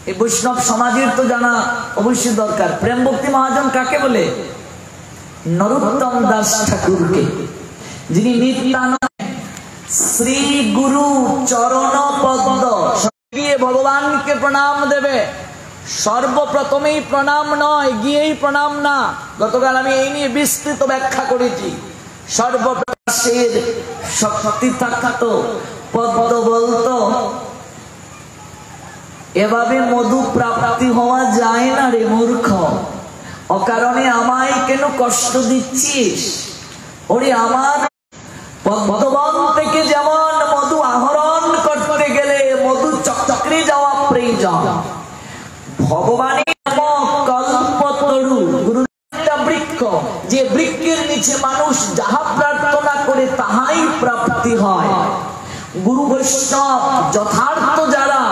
এই বৈষ্ণব সমাজের তো জানা অবশ্যই দরকার। প্রেম ভক্তি মহাজন কাকে বলে? নরোত্তম দাস ঠাকুরকে, যিনি নিত্যানন্দ শ্রী গুরু চরণ পদ্ম গিয়ে ভগবানকে প্রণাম দেবে। সর্বপ্রথমেই প্রণাম নয়, গিয়েই প্রণাম না। গতকাল আমি এই নিয়ে বিস্তৃত ব্যাখ্যা করেছি। সর্বপ্রকাশের শক্তি থাকতো পদ্ম বলতো, এভাবে মধু প্রাপ্তি হওয়া যায় না রে মূর্খ, অকারণে আমায় কেন কষ্ট দিচ্ছিস? ওরে আমার পদ্মবন থেকে যেমন মধু আহরণ করতে গেলে মধু চক্রে যাওয়া প্রয়োজন, ভগবানের কল্পতরু বৃক্ষ, যে বৃক্ষের নিচে মানুষ যাহা প্রার্থনা করে তাহাই প্রাপ্তি হয়। গুরু বৈষ্ণব যথার্থ যারা,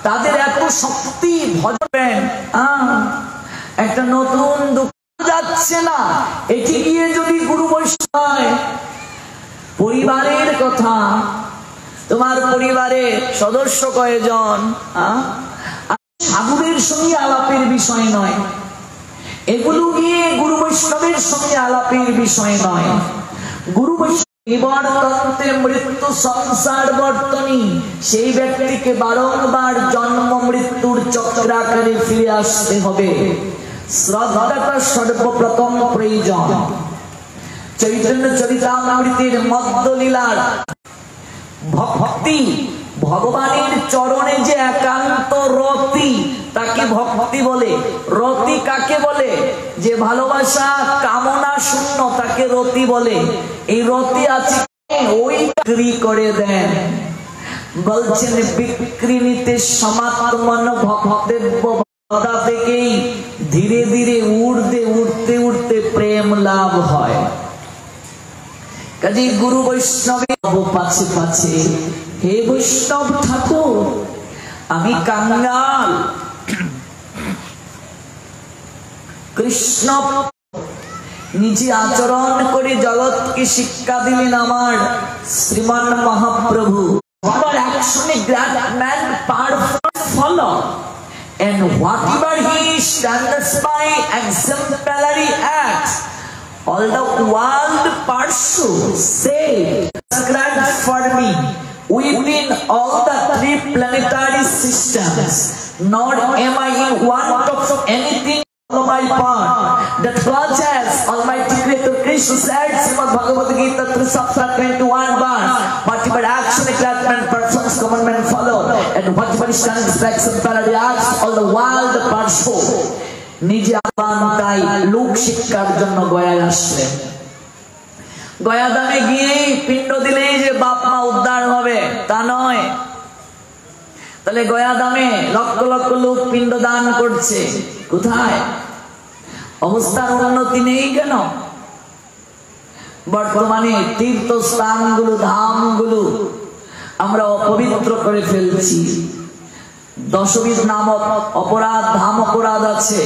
তাদের এত শক্তি ভজবেন। একটা নতুন দোকান যাচ্ছে না, এটি গিয়ে যদি গুরু বৈষ্ণব, পরিবারের কথা, তোমার পরিবারের সদস্য কয়জন, সাধুদের সঙ্গে আলাপের বিষয় নয়, এগুলো গিয়ে গুরু বৈষ্ণবের সঙ্গে আলাপের বিষয় নয়। গুরু বৈষ্ণব মৃত্যু সংসার বর্তনী, সেই ব্যক্তিকে বারংবার জন্ম মৃত্যুর চক্রাকারে ফিরে আসতে হবে। শ্রদ্ধাটা সর্বপ্রথম প্রয়োজন। চৈতন্য চরিতামৃতের মধ্যলীলার ভক্তি, ভগবানের চরণে যে একান্ত রতি, তাকে ভক্তি বলে। রতি কাকে বলে? যে ভালোবাসা কামনা শূন্য, তাকে রতি বলে। এই রতি আছে ওই বিক্রি করে দেন, বলছেন বিক্রি নিতে সমাত্মন ভক্তব্য থেকেই ধীরে ধীরে উড়তে উড়তে উড়তে প্রেম লাভ হয়। কাজে গুরু বৈষ্ণবের পাছে পাছে, হে বৈষ্ণব ঠাকুর আমি কাঙ্গাল, কৃষ্ণ নিজে আচরণ করে জগৎকে শিক্ষা দিলেন আমার শ্রীমান Mahaprabhu. Action a great man perfect follow, and whatever he stands by exemplary acts, all the world pursue, say, prescribed for me within all the three planetary systems, nor am I in want of anything on my part that clutches Almighty Creator Krishna said, Srimad Bhagavad Gita 3:21 verse, whatever action a great man performs, common men follow, and whatever he stands by exemplary acts, all the world pursue. নিজে আবান্তাই লোক শিক্ষার জন্য গয়ায় আসলেন। গয়া দামে গিয়েই পিণ্ড দিলেই যে বাপ মা উদ্ধার হবে তা নয়। তাহলে গয়া দামে লক্ষ লক্ষ লোক পিণ্ড দান করছে, কোথায়? অবস্থার উন্নতি নেই কেন? বর্তমানে তীর্থস্থানগুলো, ধামগুলো আমরা অপবিত্র করে ফেলছি। দশবিধ নামক অপরাধ, ধাম অপরাধ আছে।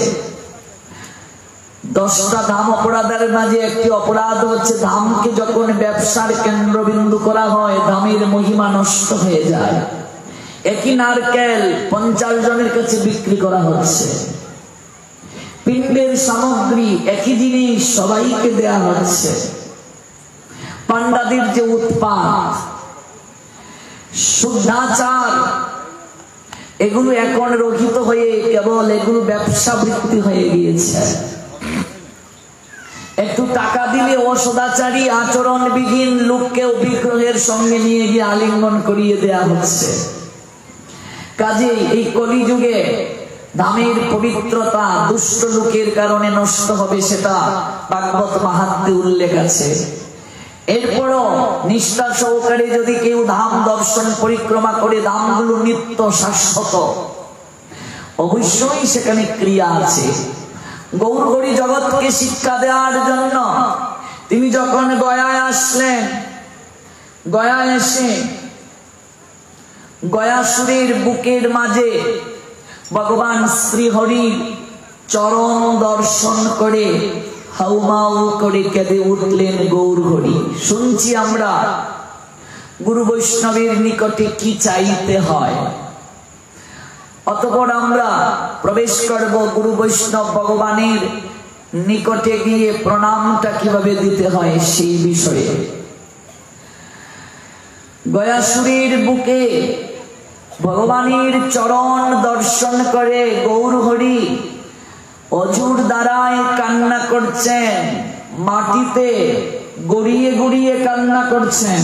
10টা ধাম অপরাধের মাঝে একটি অপরাধ হচ্ছে ধামকে যখন ব্যবসার কেন্দ্রবিন্দু করা হয়, ধামের মহিমা নষ্ট হয়ে যায়। একই নারকেল 50 জনের কাছে বিক্রি করা হচ্ছে। পিণ্ডের সামগ্রী একই জিনিস সবাইকে দেয়া হচ্ছে। পান্ডাদের যে উৎপাত, শুদ্ধাচার, এগুলো এখন রহিত হয়ে কেবল এগুলো ব্যবসা বৃত্তি হয়ে গিয়েছে। একটু টাকা দিলে অসদাচারী আচরণবিহীন লোককেও বিগ্রহের সঙ্গে নিয়ে গিয়ে আলিঙ্গন করিয়ে দেয়া হচ্ছে। কাজেই এই কলিযুগে ধামের পবিত্রতা দুষ্ট লোকের কারণে নষ্ট হবে, সেটা ভাগবত মাহাত্ম্যে উল্লেখ আছে। এরপরও নিষ্ঠা সহকারে যদি কেউ ধাম দর্শন পরিক্রমা করে, ধামগুলো নিত্য শাশ্বত, অবশ্যই সেখানে ক্রিয়া আছে। গৌরহরি জগৎকে শিক্ষা দেওয়ার জন্য তিনি যখন গয়ায় আসলেন, গয়ায় এসে গয়াসুরের বুকের মাঝে ভগবান শ্রীহরির চরণ দর্শন করে হাউমাউ করে কেঁদে উঠলেন গৌরহরি। শুনছি আমরা গুরু বৈষ্ণবের নিকটে কি চাইতে হয়, অতঃপর আমরা প্রবেশ করব গুরু বৈষ্ণব ভগবানের নিকটে গিয়ে প্রণামটা কিভাবে দিতে হয় সেই বিষয়ে। গয়াসুরের বুকে ভগবানের চরণ দর্শন করে গৌরহরি অজুর দ্বারায় কান্না করছেন, মাটিতে গড়িয়ে গড়িয়ে কান্না করছেন।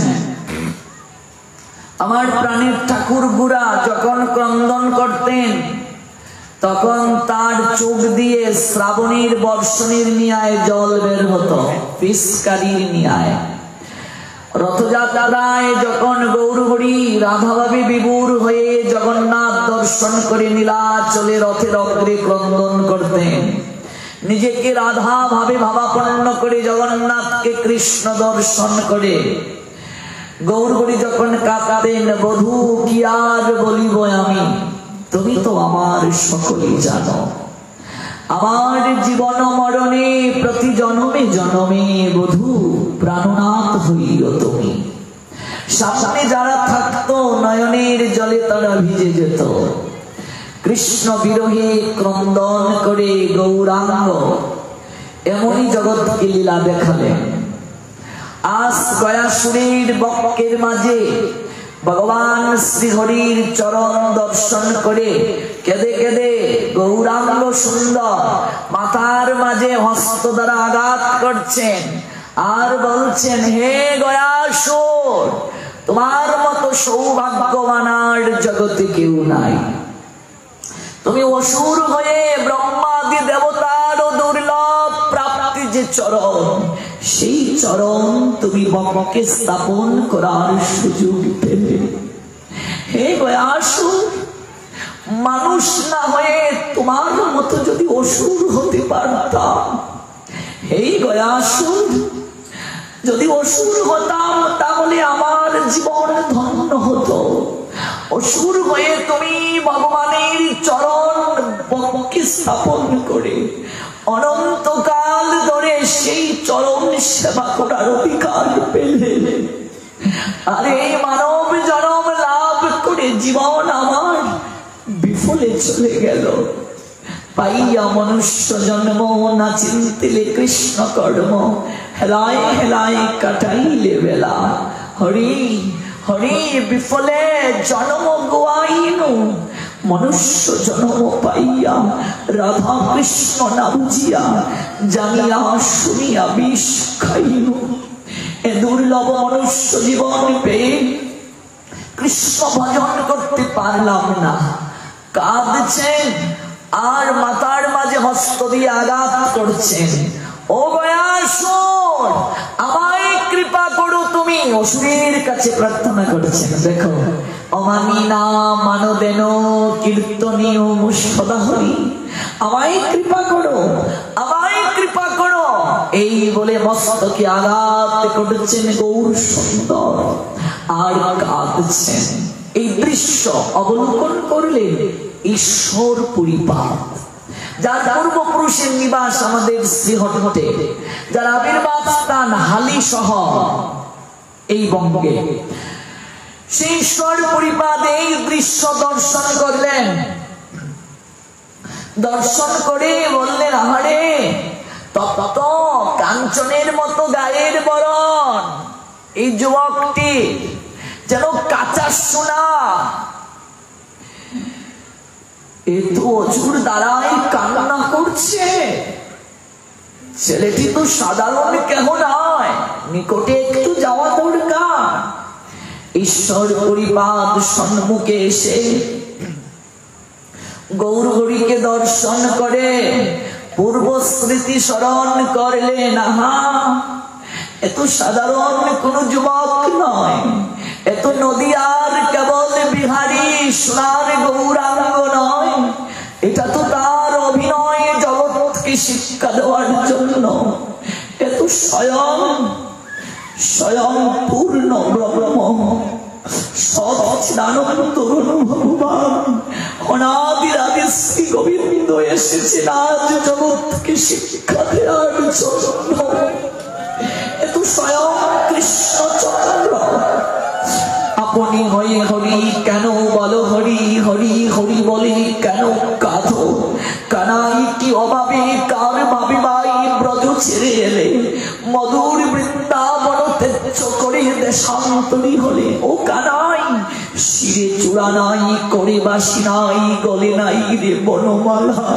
আমার প্রাণের ঠাকুর বুড়া যখন ক্রন্দন করতেন, তখন তার চোখ দিয়ে শ্রাবণীর বর্ষণের ন্যায় জল বের হতো, পিস্কারির ন্যায়। রথযাত্রায় যখন গৌরহরি রাধাভাবে বিভোর হয়ে জগন্নাথ দর্শন করে নীলাচলে রথের অগ্রে ক্রন্দন করতেন, নিজেকে রাধা ভাবে ভাবাপন্ন করে জগন্নাথকে কৃষ্ণ দর্শন করে গৌরহরি যখন কাঁদতেন, বধূ কি আর বলিব আমি, তুমি তো আমার সকলই জানো, আমার জীবন মরণে প্রতি জনমে জনমে বধূ প্রাণনাথ হইল তুমি। সামনে যারা থাকতো নয়নের জলে তারা ভিজে যেত। কৃষ্ণ বিরহে ক্রন্দন করে গৌরাঙ্গ এমনই জগৎকে লীলা দেখালেন। আজ গয়াসুরের বক্ষের মাঝে ভগবান শ্রীহরির চরণ দর্শন করে কেঁদে কেঁদে গৌরাঙ্গ সুন্দর মাথার মাঝে হস্ত দ্বারা আঘাত করছেন আর বলছেন, হে গয়াসুর, তোমার মতো সৌভাগ্যবান আর জগতে কেউ নাই। তুমি অসুর হয়ে ব্রহ্মাদি দেবতারও দুর্লভ প্রাপ্তি যে চরণ, সেই চরণ তুমি বক্ষে স্থাপন করার সুযোগ পেলে। হে গয়াসুর, মানুষ না হয়ে তোমার মতো যদি অসুর হতে পারতাম, হে গয়াসুর, যদি অসুর হতাম তাহলে আমার জীবন ধন্য হতো। অসুর হয়ে তুমি ভগবানের চরণ বক্ষে স্থাপন করে অনন্তকাল ধরে সেই চরণ সেবা করার অধিকার পেলে। আর এই মানব জন্ম লাভ করে জীবন আমার বিফলে চলে গেল। পাইয়া মনুষ্য জন্ম না চিন্তিলে কৃষ্ণ কর্ম, হেলায় হেলায় কাটাইলে বেলা। হরি হরি বিফলে জন্ম গোয়াইনু, মনুষ্য জন্ম পাইয়া রাধা কৃষ্ণ না বুঝিয়া জানিয়া শুনিয়া বিষ খাইনু। এ দুর্লভ মনুষ্য জীবন পেয়ে কৃষ্ণ ভজন করতে পারলাম না। কাঁদছেন আর মাথার মাঝে হস্ত দিয়ে আঘাত করছেন। ও গয়াসুর, আমায় কৃপা করো তুমি, অসুরের কাছে প্রার্থনা করছেন। দেখো, অমামিনা মানদেন কীর্তনীয় সদা হরি, আমায় কৃপা করো, আমায় কৃপা করো, এই বলে মস্তকে আঘাত করছেন গৌর সুন্দর আর কাঁদছেন। এই দৃশ্য অবলোকন করলে ঈশ্বর পরিপাত, যার পূর্বপুরুষের নিবাস আমাদের শ্রীহট্টে, যার আবির্ভাব স্থান হালি শহর এই বঙ্গে, সেই ঈশ্বর পরিপাত এই দৃশ্য দর্শন করলেন। দর্শন করে বললেন, আহারে, তত কাঞ্চনের মতো গায়ের বরণ এই যুবকটি যেন কাঁচা সোনা, এতো অজুর দ্বারাই কান্না করছে। ছেলেটি তো সাধারণ কেহ নয়, নিকটে একটু যাওয়া দরকার। ঈশ্বর পরিপাত সম্মুখে এসে গৌর হরিকে দর্শন করে পূর্ব স্মৃতি স্মরণ করলেন। আহা, এত সাধারণ কোন যুবক নয়, এত নদিয়ার কেবল বিহারী সোনার গৌরাঙ্গ নয়, এটা তো তার অভিনয় জগৎকে শিক্ষা দেওয়ার জন্য। এত স্বয়ং পূর্ণ ব্রহ্ম ভগবান অনাদিরাদি শ্রী গোবিন্দ এসেছেন আজ জগৎকে শিক্ষা দেওয়ার জন্য। এত স্বয়ং কৃষ্ণচন্দ্র আপনি হয়ে হরি কেন বলো হরি হরি হরি বলে কেন কাঁদো? কানাই কি অভাবে কার ভাবি ভাই ব্রজ ছেড়ে এলে, মধুর বৃন্দাবন তেজ করে দেশান্তরী হলে। ও কানাই, শিরে চূড়া নাই, করে বাসি নাই, গলে নাই রে বনমালা।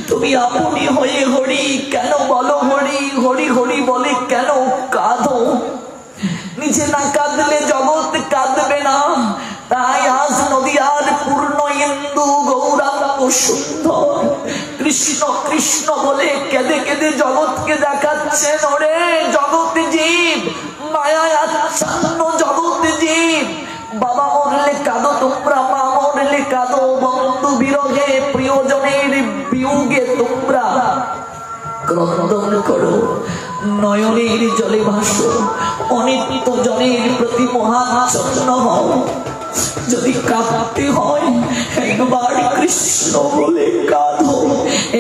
তুমি আপনি হয়ে হরি কেন বলো হরি হরি হরি বলে কেন কাঁদো? নিজে না কাঁদলে জগৎ কাঁদবে না। তাই আজ নদিয়ার পূর্ণ ইন্দু গৌরাঙ্গ সুন্দর কৃষ্ণ কৃষ্ণ বলে কেঁদে কেঁদে জগৎকে দেখাচ্ছেন। ওরে জগৎ জীব, মায়ায় আচ্ছন্ন জগৎ জীব, বাবা মরলে কাঁদো তোমরা, মা মরলে কাঁদো, বন্ধু বিরহে প্রিয়জনের বিয়োগে তোমরা ক্রন্দন করো, নয়নের জলে ভাসো, অনিত্য জনের প্রতি মহাচ্ছন্ন হও। যদি কাঁদতে হয় একবার কৃষ্ণ বলে কাঁদো,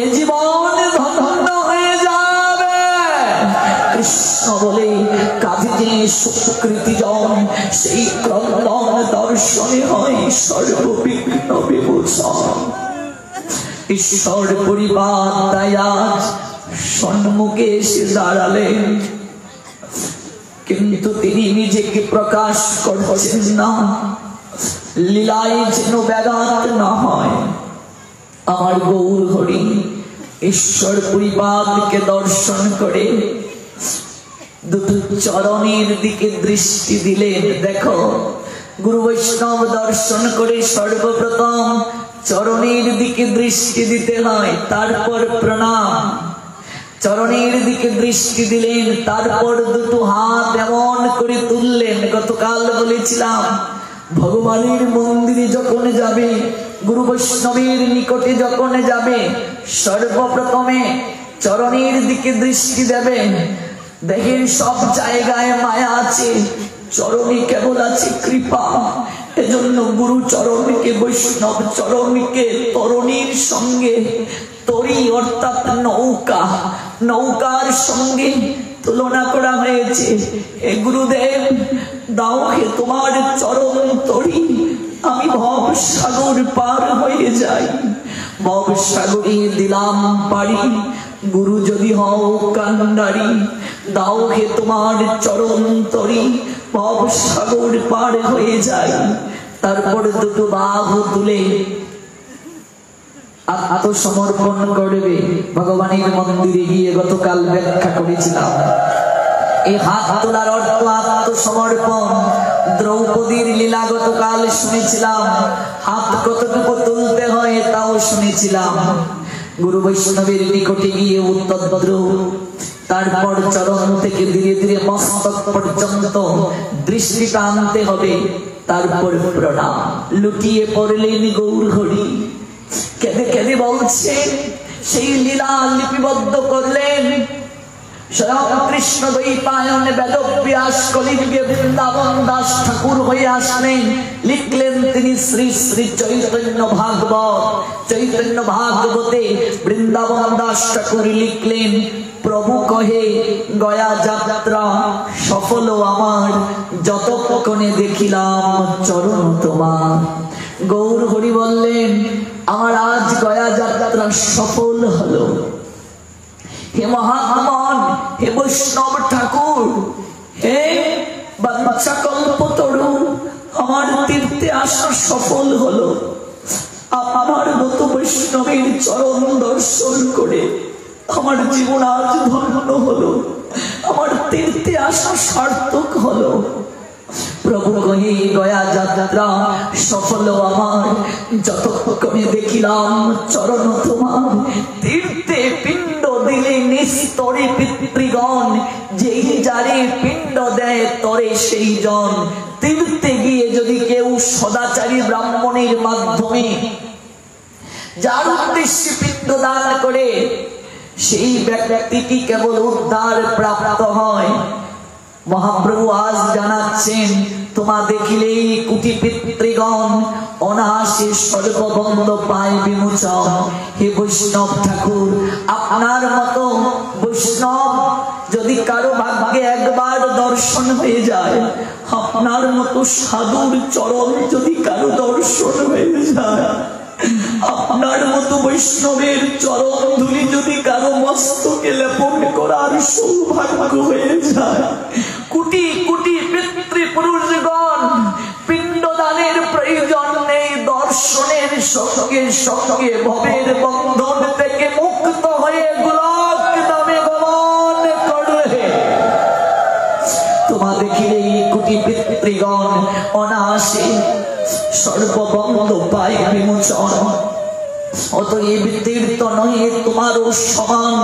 এ জীবন ধন্য হয়ে যাবে। কৃষ্ণ বলে কাঁদিতে সুকৃতি জন, সেই ক্রন্দন দর্শনে হয় সর্ববিঘ্ন বিমোচন। ঈশ্বর পরিবার তাই আজ সম্মুখে এসে দাঁড়ালেন, কিন্তু তিনি নিজেকে প্রকাশ করছেন না। লীলায় যেন ব্যাঘাত না হয়। আমার গৌর হরি ঈশ্বর পরিবারকে দর্শন করে দুটো চরণের দিকে দৃষ্টি দিলেন। দেখো, গুরু বৈষ্ণব দর্শন করে সর্বপ্রথম চরণের দিকে দৃষ্টি দিতে হয়, তারপর প্রণাম। চরণের দিকে দৃষ্টি দিলেন, তারপর দুটো হাত এমন করে তুললেন। গতকাল বলেছিলাম, ভগবানের মন্দিরে যখন যাবে, গুরু বৈষ্ণবের নিকটে যখন যাবে, সর্বপ্রথমে চরণের দিকে দৃষ্টি দেবেন। দেখেন সব জায়গায় মায়া আছে, চরণে কেবল আছে কৃপা। এজন্য গুরু চরণকে, বৈষ্ণব চরণকে তরণীর সঙ্গে, তরি অর্থাৎ নৌকা, নৌকার সঙ্গে তুলনা করা হয়েছে। এ গুরুদেব, দাও হে তোমার চরণ তরি, আমি ভব সাগর পার হয়ে যাই। ভব সাগরে দিলাম পারি, গুরু যদি হও কান্ডারি। দাও হে তোমার চরণ তরি, ভব সাগর পার হয়ে যাই। তারপর দুটো বাহু তুলে আত্মসমর্পণ করবে ভগবানের মন্দিরে গিয়ে। গতকাল ব্যাখ্যা করেছিলাম, এই হাত তোলার অর্থ আত্মসমর্পণ। দ্রৌপদীর লীলা গতকাল শুনেছিলাম, হাত কতটুকু তুলতে হয় তাও শুনেছিলাম। গুরু বৈষ্ণবের নিকটে গিয়ে উত্তদ্র, তারপর চরণ থেকে ধীরে ধীরে মস্তক পর্যন্ত দৃষ্টিটা আনতে হবে, তারপর প্রণাম। লুটিয়ে পড়লেন গৌর হরি, কেঁদে কেঁদে বলছেন, সেই লীলা লিপিবদ্ধ করলেন। কৃষ্ণ দ্বৈপায়ন বেদব্যাস কলিযুগে বৃন্দাবন দাস ঠাকুর হয়ে আসলেন। লিখলেন তিনি শ্রী শ্রী চৈতন্য ভাগবত। চৈতন্য ভাগবতে বৃন্দাবন দাস ঠাকুর লিখলেন, প্রভু কহে গয়া যাত্রা সফল আমার, যতক্ষণে দেখিলাম চরণ তোমার। গৌর হরি বললেন, আমার আজ গয়া যাত্রা সফল হলো। হে মহাত্মন, হে বৈষ্ণব ঠাকুর, হে বাচ্চা কল্পতরু, আমার তীর্থে আসা সফল হলো। আমার মতো বৈষ্ণবের চরণ দর্শন করে আমার জীবন আজ ধন্য হলো, আমার তীর্থে আসা সার্থক হলো। প্রভু কহে গয়া যাত্রা সফল আমার যতক্ষণে দেখিলাম চরণ তোমার। তীর্থে পিণ্ড দিলে নিস্তরে পিতৃগণ, যেই যারে পিণ্ড দেয় তরে সেই জন। তীর্থে গিয়ে যদি কেউ সদাচারী ব্রাহ্মণের মাধ্যমে যার উদ্দেশ্যে পিণ্ড দান করে, সেই ব্যক্তিটি কেবল উদ্ধার প্রাপ্ত হয়। মহাপ্রভু আজ জানাচ্ছেন, তোমা দেখিলেই কুটি পিতৃগণ অনায়াসে সর্ববন্ধ পায় বিমোচন। হে বৈষ্ণব ঠাকুর, আপনার মতো বৈষ্ণব যদি কারো ভাগ্যে একবার দর্শন হয়ে যায়, আপনার মতো সাধুর চরণ যদি কারো দর্শন হয়ে যায়, আপনার মতো বৈষ্ণবের চরণ ধুলি যদি কারো মস্তকে লেপন করার সৌভাগ্য হয়ে যায়, কোটি কোটি পিতৃপুরুষগণ পিণ্ডদানের প্রয়োজন নেই, দর্শনের সঙ্গে সঙ্গে ভবের বন্ধন থেকে মুক্ত হয়ে গোলক ধামে গমন করবে। তোমা দেখিলে কোটি পিতৃগণ অনায়াসে সর্ববন্ধ পায় বিমোচন। অতএব তীর্থ নহে তোমারও সমান,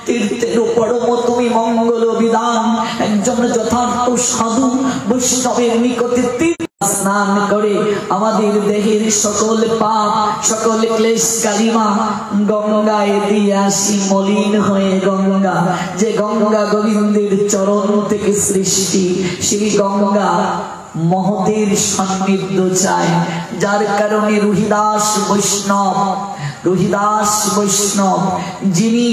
তীর্থের পরম তুমি মঙ্গল বিধান। একজন যথার্থ সাধু বৈষ্ণবের নিকটে স্নান করে আমাদের দেহের সকল পাপ সকল ক্লেশ কালিমা গঙ্গায় দিয়ে আসি মলিন হয়ে। গঙ্গা যে গঙ্গা গোবিন্দের চরণ থেকে সৃষ্টি, সেই গঙ্গা মহতের সান্নিধ্য চায়, যার কারণে রুহিদাস বৈষ্ণব যিনি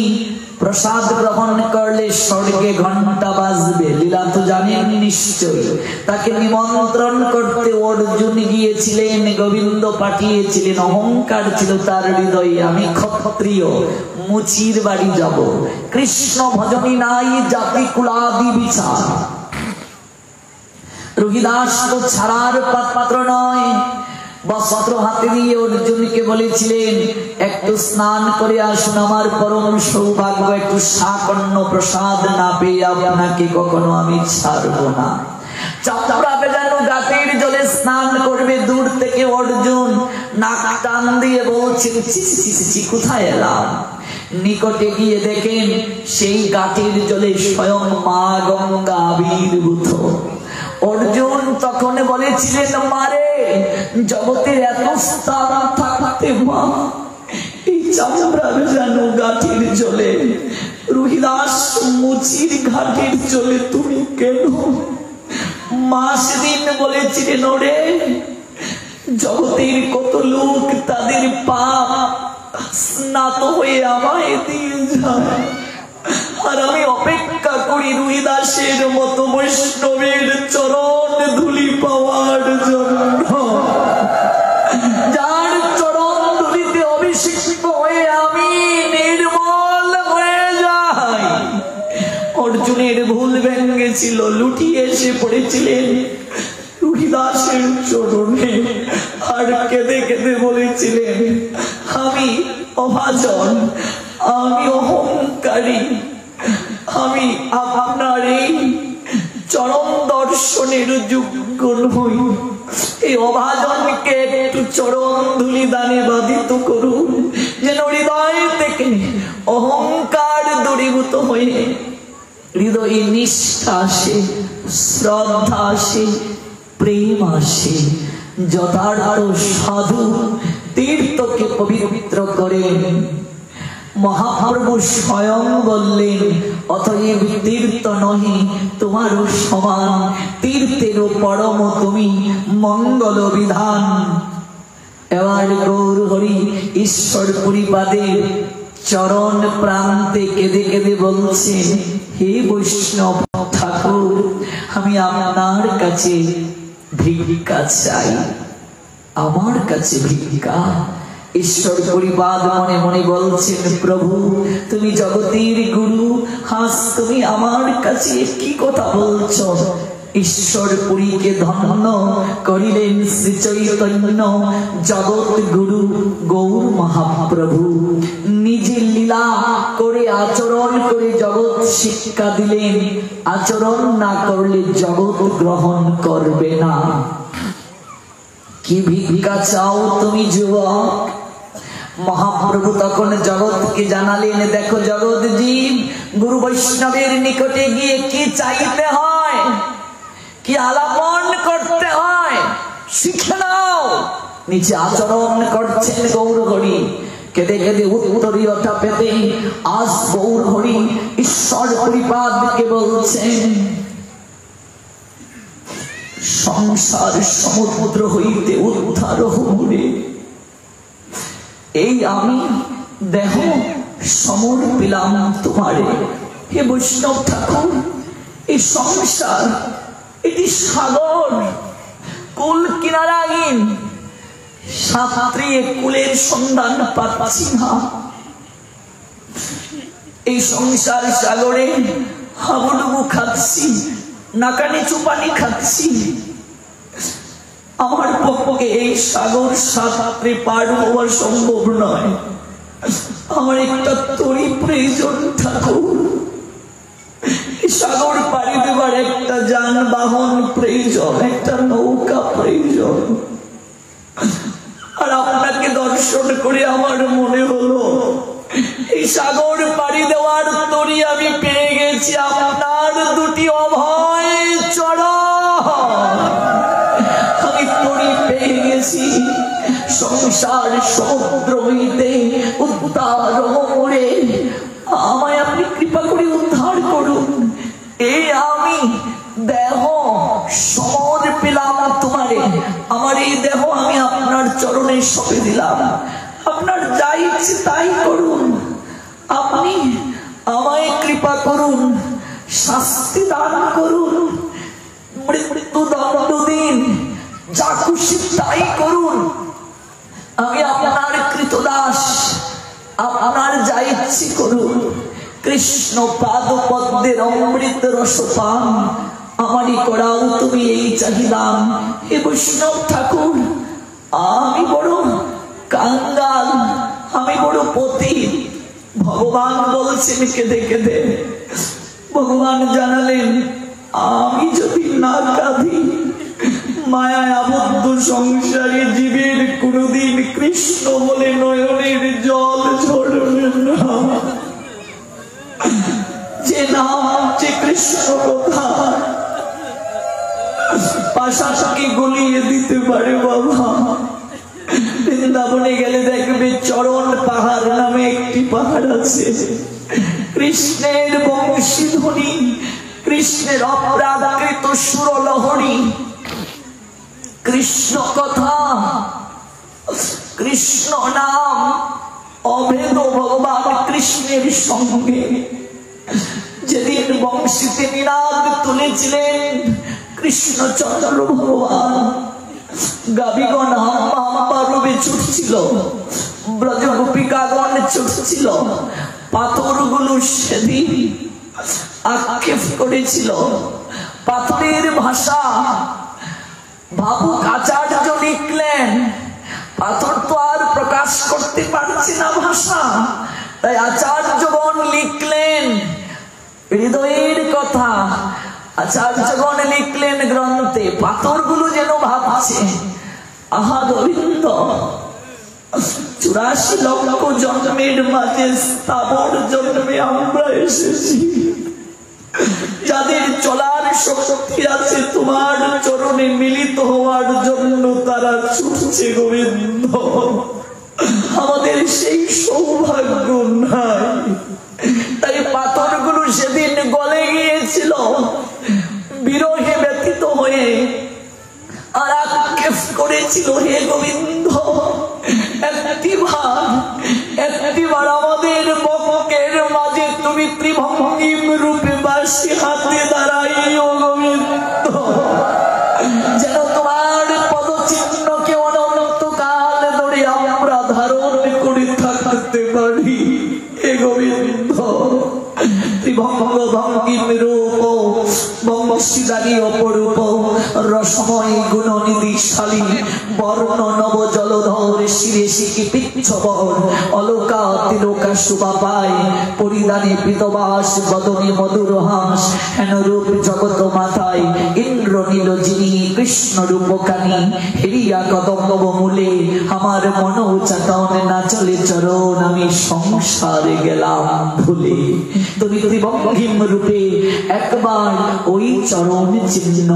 প্রসাদ গ্রহণ করলে স্বর্গে ঘন্টা বাজবে, লীলা তো জানেন নিশ্চয়। তাকে নিমন্ত্রণ করতে অর্জুন গিয়েছিলেন, গোবিন্দ পাঠিয়েছিলেন। অহংকার ছিল তার হৃদয়ে, আমি ক্ষত্রিয়, মুচির বাড়ি যাব, কৃষ্ণ ভজনী নাই জাতি কুলাদি বিচার। রুহিদাস তো ছাড়ার পাত্র নয়। বস্ত্র হাতে দিয়ে অর্জুনকে বলেছিলেন, একটু স্নান করে আসুন, আমার পরম সৌভাগ্য, একটু সাকন্য প্রসাদ না পেয়ে আপনাকে কখনো আমি ছাড়ব না। চাপড়া বেজানো গাতের জলে স্নান করবে, দূর থেকে অর্জুন নাক টান দিয়ে বলছেন, কোথায় এলাম? নিকটে গিয়ে দেখেন সেই গাতের জলে স্বয়ং মা গঙ্গা আবির্ভূত। অর্জুন তখন বলেছিলেন, মারে জগতের এত স্থান থাকতে মা এই চামড়ার যেন গাঠির জলে, রুহিদাস মুচির ঘাটের জলে তুমি কেন? মা সেদিন বলেছিলেন, ওরে জগতের কত লোক তাদের পাপ স্নাত হয়ে আমায় দিয়ে যায়, আর আমি অপেক্ষা করি রুহিদাসের মতো বৈষ্ণবের চরণ ধুলি পাওয়ার জন্য, যার চরণ ধুলিতে অভিষিক্ত হয়ে আমি নির্মল হয়ে যাই। অর্জুনের ভুল ভেঙেছিল, লুটিয়ে এসে পড়েছিলেন রুহিদাসের চরণে, আর কেঁদে কেঁদে বলেছিলেন, আমি অভাজন, আমি অহংকারী, আমি আপনার এই চরণ দর্শনের যোগ্য নই। এই অভাজনকে একটু চরণ ধুলি দানে বাধিত করুন, যেন হৃদয় থেকে অহংকার দূরীভূত হয়ে হৃদয়ে নিষ্ঠা আসে, শ্রদ্ধা আসে, প্রেম আসে। যথার্থ সাধু তীর্থকে পবিত্র করেন। মহাপ্রভু স্বয়ং বললেন, অতএব তীর্থ নহে তোমারও সমান, তীর্থেরও পরম তুমি মঙ্গল বিধান। এবার গৌর হরি ঈশ্বর পরিপাদের চরণ প্রান্তে কেঁদে কেঁদে বলছেন, হে বৈষ্ণব ঠাকুর, আমি আপনার কাছে ভিক্ষা চাই, আমার কাছে ভিক্ষা। ঈশ্বর পরিবাদ মনে মনে বলছেন, প্রভু তুমি জগতের গুরু, হাস তুমি আমার কাছে কি কথা বলছো? ঈশ্বর পুরীকে ধন্য করিলেন শ্রী চৈতন্য জগৎ গুরু গৌর মহাপ্রভু। নিজে লীলা করে আচরণ করে জগৎ শিক্ষা দিলেন, আচরণ না করলে জগৎ গ্রহণ করবে না। কি ভিক্ষা চাও তুমি যুবক? মহাপ্রভু তখন জগৎকে জানালেন, দেখো জগৎ জীব, গুরু বৈষ্ণবের নিকটে গিয়ে কি চাইতে হয়, কি আলাপন করতে হয় শিখে নাও। নিচে আচরণ করছেন গৌর হরি, কেঁদে কেঁদে উত্তরীয়টা পেতে আজ গৌর হরি ঈশ্বর হরিপাদকে বলছেন, সংসার সমুদ্র হইতে উদ্ধার হরে, এই আমি দেহ সমর্পিলাম তোমারে। হে বৈষ্ণব ঠাকুর, এই সংসার এটি সাগর, কুল কিনারাহীন। সাঁতরে কুলের সন্ধান পাচ্ছি না। এই সংসার সাগরে হাবুডুবু খাচ্ছি, নাকানি চুপানি খাচ্ছি। আমার পক্ষে এই সাগর সাঁতরে পার হওয়া সম্ভব নয়। আমার একটা তরি প্রয়োজন ঠাকুর, সাগর পাড়ি দেবার একটা যানবাহন প্রয়োজন, একটা নৌকা প্রয়োজন। আর আপনাকে দর্শন করে আমার মনে হলো এই সাগর পাড়ি দেওয়ার তরি আমি পেয়ে গেছি আপনার দুটি অভয় চরণ। আমি তরি পেয়ে গেছি, সংসার সমুদ্র হইতে উদ্ধার হরে আমায় আপনি কৃপা করে উদ্ধার করুন। এই আমি দেহ সমর্পিলাম তোমারে, আমার এই দেহ আমি আপনার চরণে সঁপে দিলাম। আপনার যা ইচ্ছে তাই করুন, আপনি আমায় কৃপা করুন, শাস্তি দান করুন, মৃত্যু দণ্ড দিন, যা খুশি তাই করুন। আমি আপনার কৃতদাস, আপনার যা ইচ্ছে করুন। কৃষ্ণ পাদ পদ্মের অমৃত রসপান আমারই করাও তুমি এই চাহিদাম। হে বৈষ্ণব ঠাকুর, আমি বড় কাঙ্গাল, আমি বড় পতিত। ভগবান বলছেন কেঁদে কেঁদে, ভগবান জানালেন আমি যদি না কাঁদি, মায়ায় আবদ্ধ সংসারী জীবের কোনদিন কৃষ্ণ বলে নয়নের জল ঝরবে না। যে নাম যে কৃষ্ণ কথা পাশাটাকে গলিয়ে দিতে পারে বাবা। বৃন্দাবনে গেলে দেখবে চরণ পাহাড় নামে একটি পাহাড় আছে। কৃষ্ণের বংশীধ্বনি, কৃষ্ণের অপ্রাকৃত সুরলহরী, কৃষ্ণ কথা, কৃষ্ণ নাম অভেদ ভগবান কৃষ্ণের সঙ্গে। যেদিন বংশীতে নিনাদ তুলেছিলেন কৃষ্ণচন্দ্র ভগবান, গাবিগণ হাম্বা রূপে ছুটছিল, ব্রজ গোপিকাগণ ছুটছিল। পাথরগুলো সেদিন আক্ষেপ করেছিল। পাথরের ভাষা ভাবুক আচার্য লিখলেন, পাথর তো আর প্রকাশ করতে পারছে না ভাষা, তাই আচার্যগণ লিখলেন হৃদয়ের কথা। আচার্যগণ লিখলেন গ্রন্থে, পাথরগুলো যেন ভাবছে আহা গোবিন্দ, 84 লক্ষ জন্মের মাঝে স্থাবর জন্মে আমরা এসেছি। যাদের চলার শক্তি আছে তোমার চরণে মিলিত হওয়ার জন্য, তারা ছুটছে গোবিন্দ। আমাদের সেই সৌভাগ্য নাই। তাই পাথরগুলো সেদিন গলে গিয়েছিল বিরহে ব্যথিত হয়ে, আর আক্ষেপ করেছিল হে গোবিন্দ, একটিবার আমাদের বকের মাঝে তুমি ত্রিভঙ্গিম রূপে বাসি হাতে দাঁড়াইও গোবিন্দ, যেন তোমার পদচিহ্নকে অনন্তকাল ধরে আমরা ধারণ করে থাকতে পারি। হে গোবিন্দ, ত্রিভঙ্গ ভঙ্গিম রূপ বংশীদারী অপরূপ রসময় গুণনিধিশালী বর্ণ নব জল হলধর শিরে শিখি পিচ্ছবর অলোকা তিলোকা শোভা পায় পরিধানে পীতবাস বদনে মধুর হাস হেন রূপ জগত মাথায় ইন্দ্র নীল যিনি কৃষ্ণ রূপকানি হেরিয়া কদম্ব মূলে আমার মন চাতন না চলে চরণ আমি সংসারে গেলাম ভুলে তুমি ত্রিভঙ্গিম রূপে একবার ওই চরণ চিহ্ন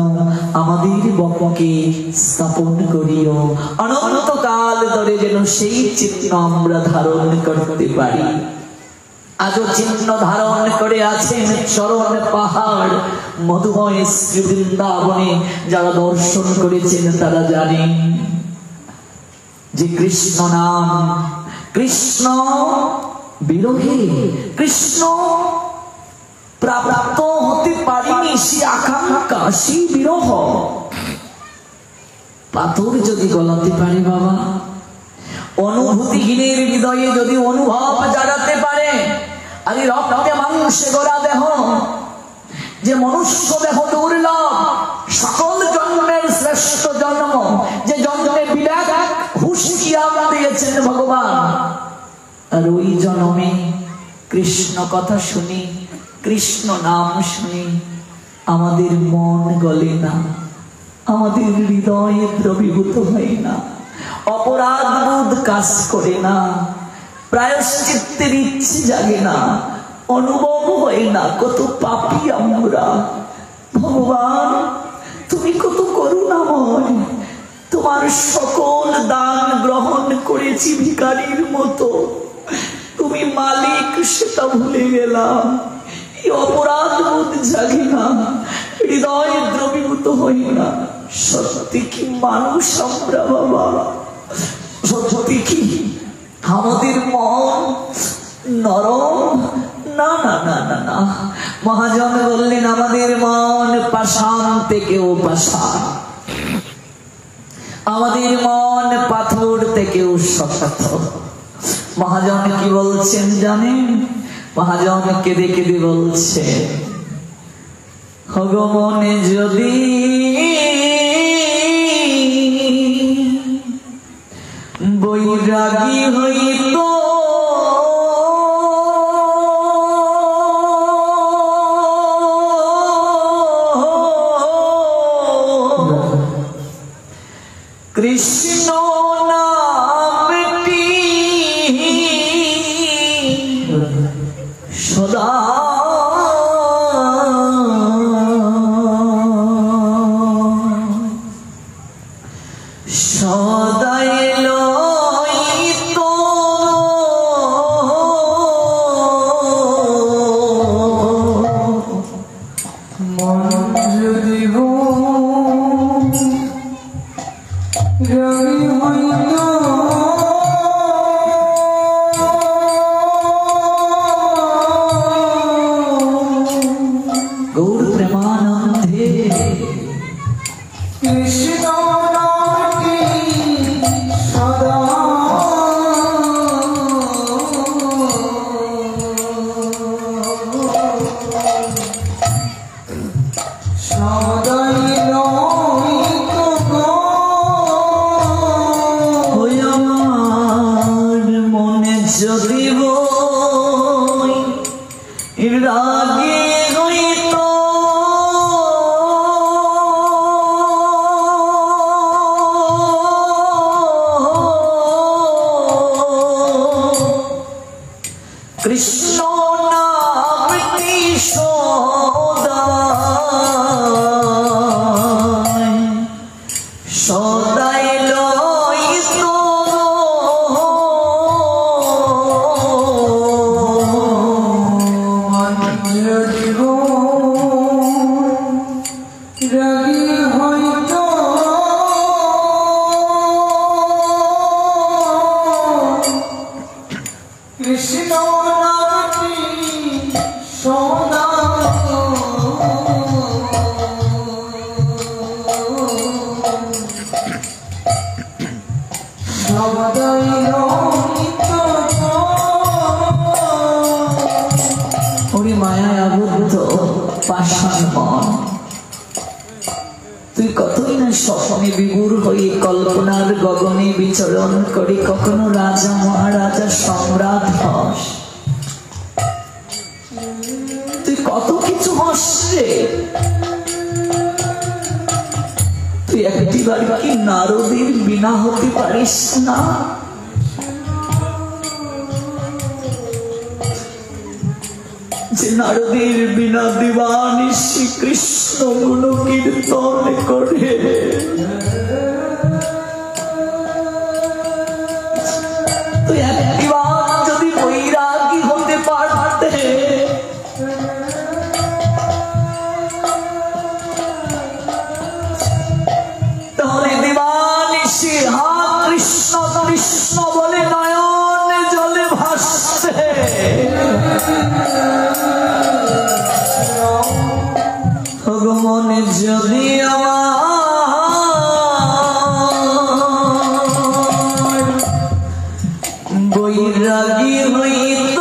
আমাদের বক্ষে স্থাপন করিও অনন্তকাল ধরে যেন সেই চিহ্ন আমরা ধারণ করতে পারি আজও চিহ্ন ধারণ করে আছেন চরণ পাহাড় মধুময় শ্রী বৃন্দাবনে যারা দর্শন করেছেন তারা জানেন যে কৃষ্ণ নাম কৃষ্ণ বিরোহী কৃষ্ণ প্রাপ্ত হতে পারিনি সে আকাঙ্ক্ষা সেই বিরহ পাথর যদি গলাতে পারে বাবা অনুভূতিহীনের হৃদয়ে যদি অনুভব জাগাতে পারে আরে রক্তে মাংসে গড়া দেহ যে মনুষ্য দেহ দুর্লভ সকল জন্মের শ্রেষ্ঠ জন্ম যে জন্মে বিরাট হুঁশিয়ার দিয়েছেন ভগবান আর ওই জন্মে কৃষ্ণ কথা শুনি কৃষ্ণ নাম শুনি আমাদের মন গলে না আমাদের হৃদয়ে দ্রবীভূত হয় না অপরাধ বোধ কাজ করে না প্রায়শ্চিত্তের ইচ্ছে জাগে না অনুভব হয় না কত পাপী আমরা ভগবান তুমি কত করুণাময় তোমার সকল দান গ্রহণ করেছি ভিখারির মতো তুমি মালিক সেটা ভুলে গেলাম এই অপরাধ বোধ জাগে না হৃদয় দ্রবীভূত হই না সত্যি কি মানুষ আমরা বাবা সত্যি কি আমাদের মন নরম না না না না না মহাজন বললেন আমাদের মন পাষাণ থেকেও পাষাণ আমাদের মন পাথর থেকেও শক্ত মহাজন কি বলছেন জানেন মহাজন কেঁদে কেঁদে বলছে ভগবানে যদি বৈরাগী হইত কৃষ্ণ নামটি সদা সদাই লইত মন যদি গৌর প্রেমানন্দে কৃষ্ণ নামটি সদা সদাই লইত আমার মনে যদি রাগে হইত কৃষ্ণ নামটি সদাই লইত রাগী হইত কৃষ্ণ নামটি সদা স্বপ্নে বিভোর হয়ে কল্পনার গগনে বিচরণ করে, কখনো রাজা মহারাজা সম্রাট হস। তুই কত কিছু হস রে, তুই একটিবার কি নারদের বিনা হতে পারিস না? যে নারদের বিনা দিবানি শ্রীকৃষ্ণ গুণ কীর্তন করে। তুই একটিবার যদি বৈরাগী হতে পারতে, তাহলে দিবানিশি হা কৃষ্ণ কৃষ্ণ বলে নয়ন জলে ভাসছে। ভগবান যদি আমার বৈরাগী হইত,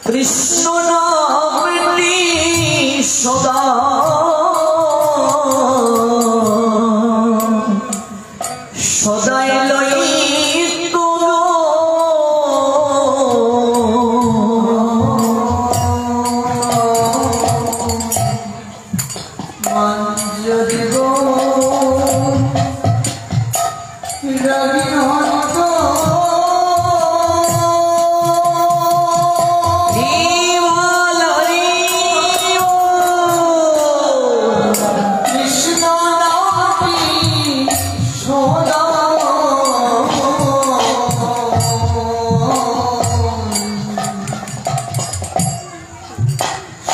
কৃষ্ণ নামটি সদা সদাই লইত যদি গো রাগী হত, কৃষ্ণ নামটি সদা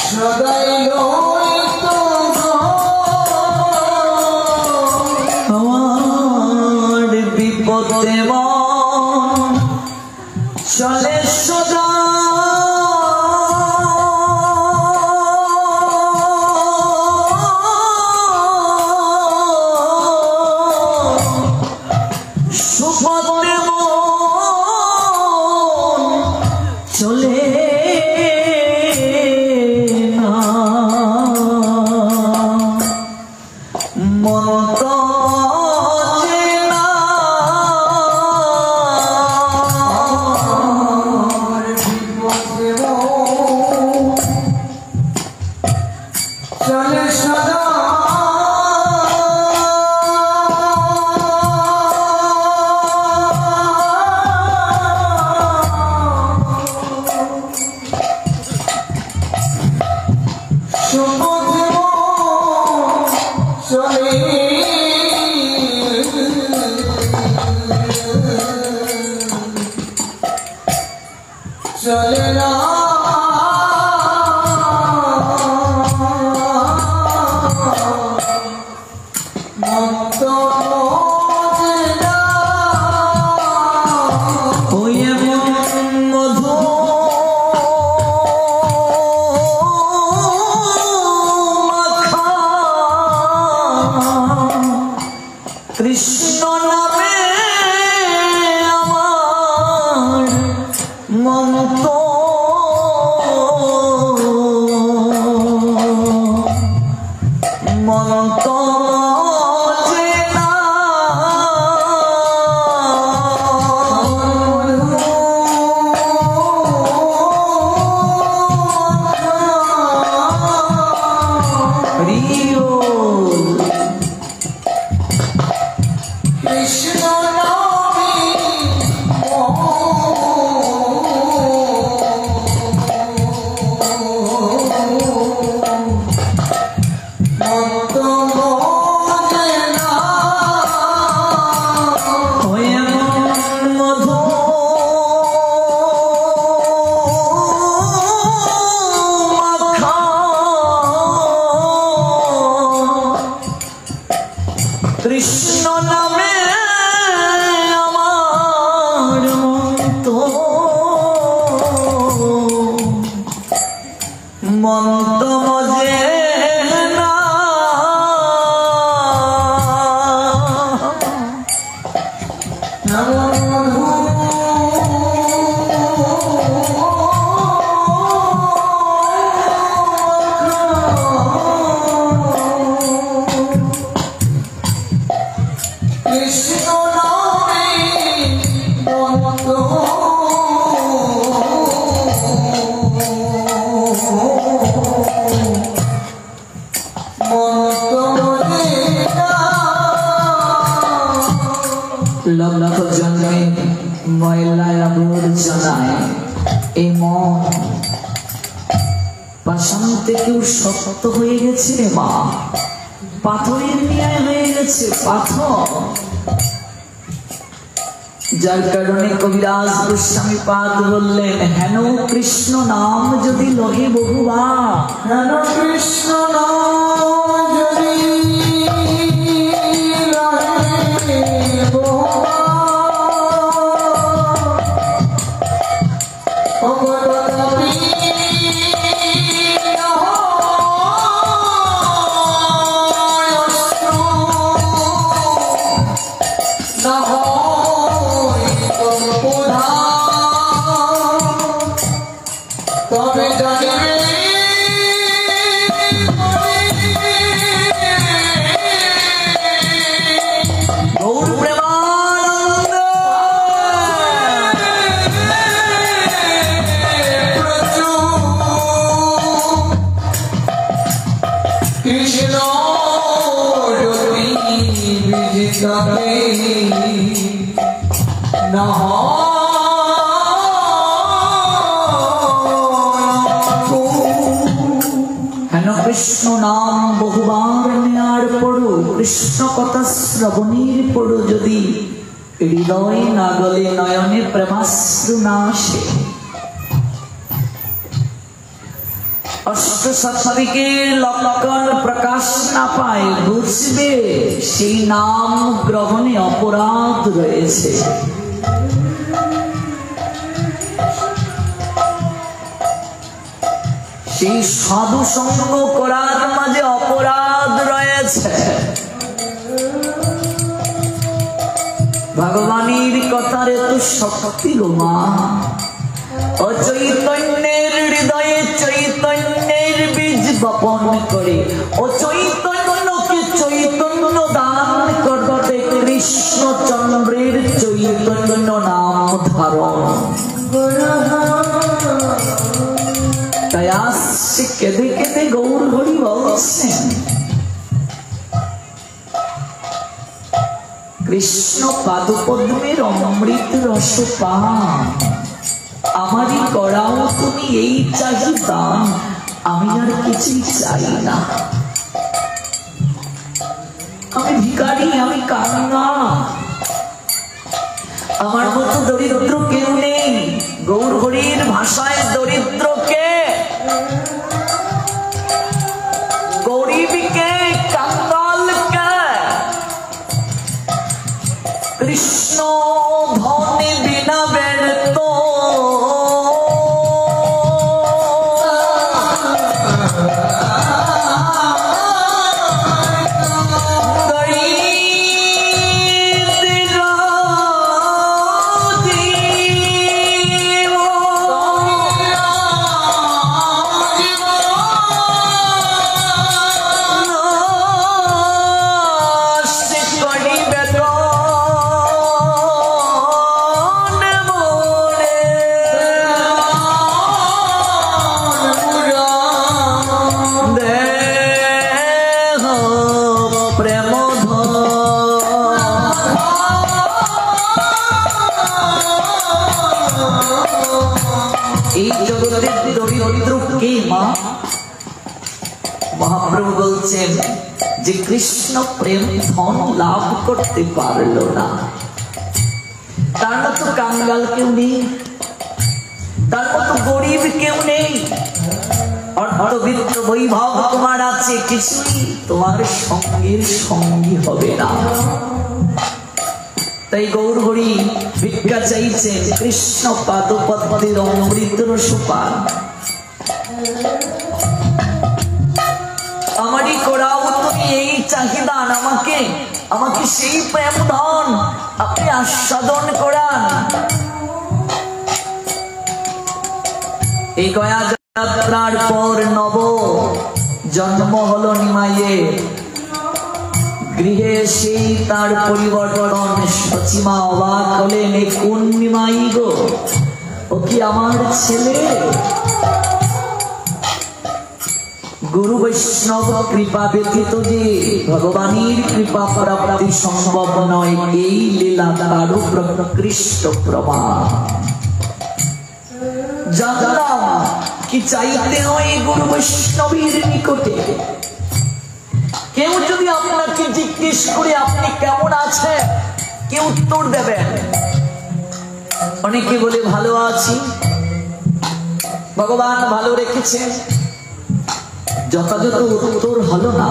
সদাই লইত আমার বিপদে মন চলে সদা। সুপদে মন চলে না, মন তো চলে সদা চলে না মত হয়ে মধু মাখা কৃষ্ণ নামে আমার মন তো মন তো কৃষ্ণ কৃষ্ণ নামে আমার মন তো মজে না। নমো যায় এই মন পাষাণ থেকেও শক্ত হয়ে গেছে রে মা, পাথরের ন্যায় হয়ে গেছে পাথর। যার কারণে কবিরাজ গোস্বামী পাদ বললেন, হেন কৃষ্ণ নাম যদি লহে বহুবা, হেন কৃষ্ণ নাম যদি লহে বহুবা, কৃষ্ণ নাম বহুবার নেয়ার পড়ো, কৃষ্ণ কথা শ্রবণের পড়ো, যদি হৃদয় না গলে নয়নে প্রেমাশ্রু না আসে, অষ্টসাত্বিকের লক্ষণ প্রকাশ না পায়, বুঝবে সেই নাম গ্রহণে অপরাধ রয়েছে। সেই সাধু সঙ্গ করার মাঝে অপরাধ রয়েছে। ভগবানের কথার এত শক্তি গো মা, অচৈতন্যের হৃদয়ে চৈতন্যের বীজ বপন করে, অচৈতন্যকে চৈতন্য দান করতে কৃষ্ণচন্দ্রের চৈতন্য নাম ধারণ। তাই আসছে কেঁদে কেঁদে গৌর হরি বলছেন, কৃষ্ণ পাদপদ্মের অমৃত রস পান, আমারই করাও তুমি এই চাহি দান, আমি আর কিছুই চাই না। আমি ভিখারি, আমি কান্না, আমার মতো দরিদ্র কেউ নেই। গৌর হরির ভাষায় দরিদ্রকে, গরিবকে, কাঙ্গালকে কৃষ্ণ ধনে বিনা ব্যর্থ, মহাপ্রভু বলছেন যে কৃষ্ণ প্রেম ধন লাভ করতে পারল না, তার মতো কাঙ্গাল কেউ নেই, তার মতো গরিব কেউ নেই। অর্ধবিত্ত বৈভব তোমার আছে, কিছুই তোমার সঙ্গের সঙ্গী হবে না। তাই গৌর হরি ভিক্ষা চাইছেন, কৃষ্ণ পাদপদ্মের অমৃত রস পান, আমারই করাও তুমি এই চাহিদা, আমাকে আমাকে সেই প্রেম ধন আপনি আস্বাদন করান। এই গয়া যাত্রার পর নব জন্ম হলো নিমাইয়ে, গৃহে সেই তার পরিবর্তন। সচিমা অবাক হলেন, এ কোন নিমাই গো, ও কি আমার ছেলে? গুরু বৈষ্ণব কৃপা ব্যতীত যে ভগবানের কৃপা প্রাপ্তি সম্ভব নয়, এই লীলা তারও প্রকৃষ্ট প্রমাণ। জানলাম কি চাইতে হয় গুরু বৈষ্ণবের নিকটে। কেউ যদি আপনাকে জিজ্ঞেস করে আপনি কেমন আছেন, কি উত্তর দেবেন? অনেকে বলে ভালো আছি, ভগবান ভালো রেখেছে। যথাযথ উত্তর হলো না।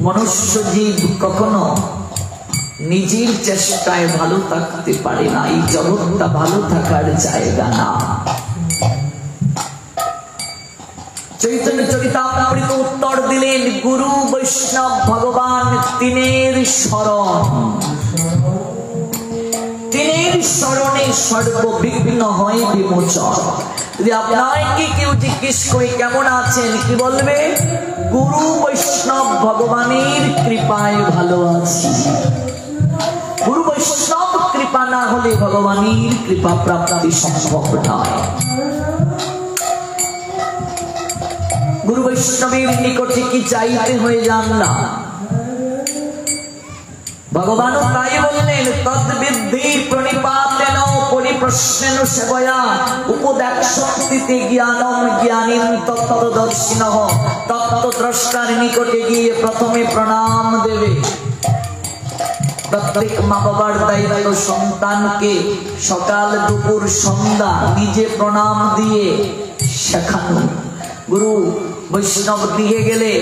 মনুষ্য জীব কখনো নিজের চেষ্টায় ভালো থাকতে পারে না। এই জগৎটা ভালো থাকার জায়গা না। চৈতন্য চরিতামৃত উত্তর দিলেন, গুরু বৈষ্ণব ভগবান তিনের শরণ, তিনের শরণে সর্ববিঘ্ন হয় বিমোচন। যদি আপনাকে কেউ জিজ্ঞেস করে কেমন আছেন, কি বলবে? গুরু বৈষ্ণব ভগবানের কৃপায় ভালো আছি। গুরু বৈষ্ণব কৃপা না হলে ভগবানের কৃপা প্রাপ্তি সম্ভব নয়। গুরু বৈষ্ণবের নিকটে কি চাইতে হয়ে জানলাম। ভগবানও তাই বললেন, তদ্বিদ্ধি প্রণিপাতেন পরিপ্রশ্নেন সেবয়া উপদেক্ষন্তিতে জ্ঞানম জ্ঞানীন তত্ত্বদর্শিনঃ। তত্ত্বদ্রষ্টার নিকটে গিয়ে প্রথমে প্রণাম দেবে। প্রত্যেক মা বাবার দায়িত্ব সন্তানকে সকাল দুপুর সন্ধ্যা নিজে প্রণাম দিয়ে শেখানো। গুরু বৈষ্ণব গৃহে গেলে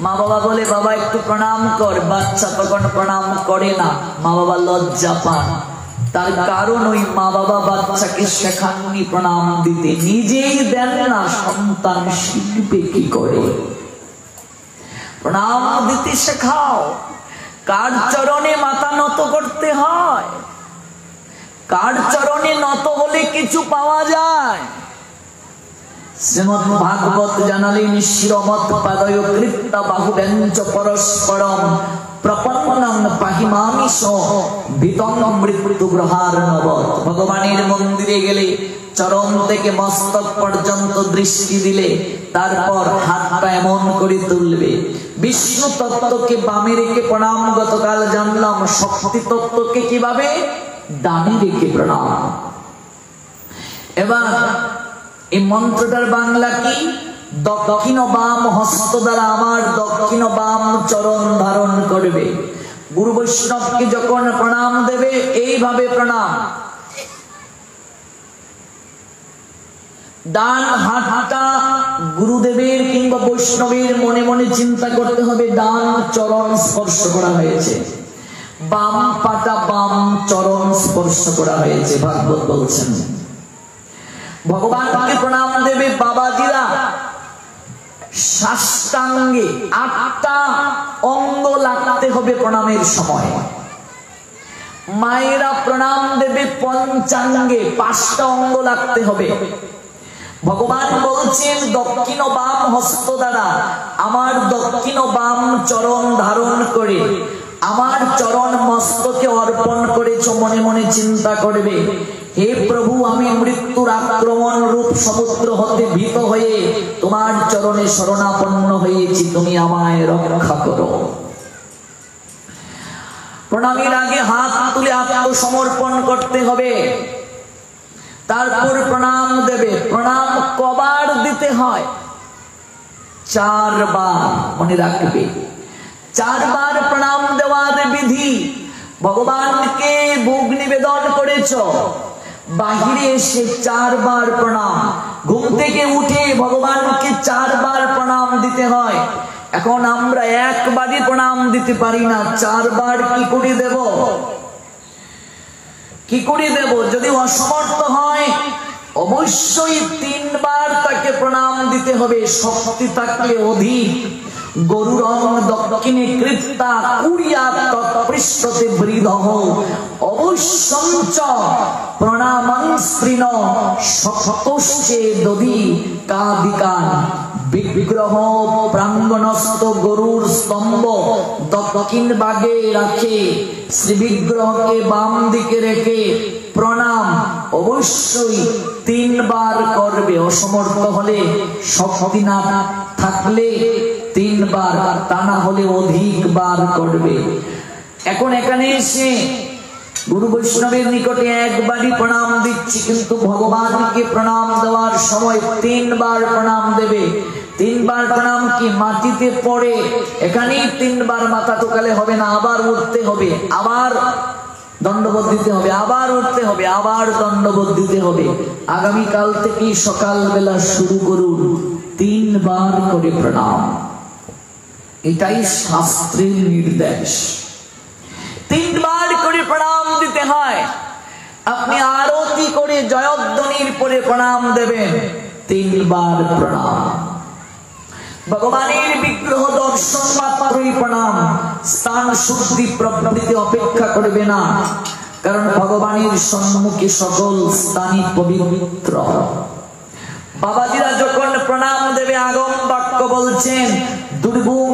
মা বাবা বলে, বাবা একটু প্রণাম কর। বাচ্চা তখন প্রণাম করে না, মা বাবা লজ্জা পান। তার কারণ ওই মা বাবা বাচ্চাকে শেখাননি প্রণাম দিতে, নিজেই দেন না, সন্তান শিখবে কি করে? প্রণাম দিতে শেখাও। কার চরণে মাথা নত করতে হয়, কার চরণে নত হলে কিছু পাওয়া যায়। শ্রীমদ ভাগবত জানালেন, শিরমত পাদয় কৃত্য বাহুবেঞ্চ পরস্পরম প্রপন্নং পাহিমামিষ ভিতং মৃত্যু গ্রহার নবৎ। ভগবানের মন্দিরে গেলে চরণ থেকে মস্তক পর্যন্ত দৃষ্টি দিলে তারপর হাতটা এমন করে তুলবে। বিষ্ণু তত্ত্বকে বামে রেখে প্রণাম। গতকাল জানলাম শক্তি তত্ত্বকে কিভাবে ডানে রেখে প্রণাম। এবার এই মন্ত্রটার বাংলা কি? দক্ষিণ বাম হস্ত দ্বারা আমার দক্ষিণ বাম চরণ ধারণ করবে। গুরু বৈষ্ণবকে যখন প্রণাম দেবে এইভাবে প্রণাম। ডান হাতটা গুরুদেবের কিংবা বৈষ্ণবের মনে মনে চিন্তা করতে হবে ডান চরণ স্পর্শ করা হয়েছে, বাম পাটা বাম চরণ স্পর্শ করা হয়েছে। ভাগবত বলছেন ভগবানকে প্রণাম দেবে। বাবাজিরা সাষ্টাঙ্গে 8টা অঙ্গ লাগতে হবে প্রণামের সময়। মায়েরা প্রণাম দেবে পঞ্চাঙ্গে, 5টা অঙ্গ লাগতে হবে। ভগবান বলছেন দক্ষিণ বাম হস্ত দ্বারা আমার দক্ষিণ বাম চরণ ধারণ করে আমার চরণ মস্তকে অর্পণ করেছ। মনে মনে চিন্তা করবে, হে প্রভু, আমি মৃত্যুর আক্রমণ রূপ সমুদ্র হতে ভীত হয়ে তোমার চরণে শরণাপন্ন হয়েছি, তুমি আমায় রক্ষা করো। প্রণামের আগে হাত তুলে আত্মসমর্পণ করতে হবে, তারপর প্রণাম দেবে। প্রণাম কবার দিতে হয়? 4 বার। মনে রাখবে, 4 বার প্রণাম দেওয়ার বিধি। ভগবানকে ভোগ নিবেদন করেছ, বাহিরে এসে 4 বার প্রণাম। ঘুম থেকে উঠে ভগবানকে 4 বার প্রণাম দিতে হয়। এখন আমরা একবারই প্রণাম দিতে পারি না, 4 বার কি করে দেব? কি করে দেব? যদি অসমর্থ হয় অবশ্যই 3 বার তাকে প্রণাম দিতে হবে। শক্তি থাকলে অধিক। গরুরং দক্ষিণে কৃত্তা কুরিয়াত তৎপৃষ্ঠতে বৃধঃ অবশ্যঞ্চ প্রণামং স্ত্রীণ শতশ্চে দধি কাদিকান। বিগ্রহ প্রাঙ্গণস্থ গরুর স্তম্ভ দক্ষিণ ভাগে রাখে, শ্রী বিগ্রহকে বাম দিকে রেখে প্রণাম অবশ্যই 3 বার করবে। অসমর্থ হলে, শক্তি না থাকলে 3 বার, তা না হলে অধিক বার করবে। এখন এখানে এসে গুরু বৈষ্ণবের নিকটে একবারই প্রণাম দিচ্ছি, কিন্তু ভগবানকে প্রণাম দেওয়ার সময় 3 বার প্রণাম দেবে। 3 বার প্রণাম কি মাটিতে পড়ে, এখানেই 3 বার মাথা টোকালে হবে না, আবার উঠতে হবে, আবার দণ্ডবোধ দিতে হবে, আবার উঠতে হবে, আবার দণ্ডবোধ দিতে হবে। আগামীকাল থেকে সকালবেলা শুরু করুন 3 বার করে প্রণাম। এটাই শাস্ত্রের নির্দেশ। 3 বার করে প্রণাম দিতে হয়। আপনি আরতি করে জয়ধ্বনির পরে প্রণাম দেবেন, 3 বার প্রণাম। ভগবানের বিগ্রহ দর্শন মাত্রই প্রণাম, স্থান শুদ্ধি প্রভৃতি অপেক্ষা করবে না, কারণ ভগবানের সম্মুখে সকল স্থানই পবিত্র। বাবাজিরা যখন প্রণাম দেবে আগম বাক্য বলছেন, দুর্গুণ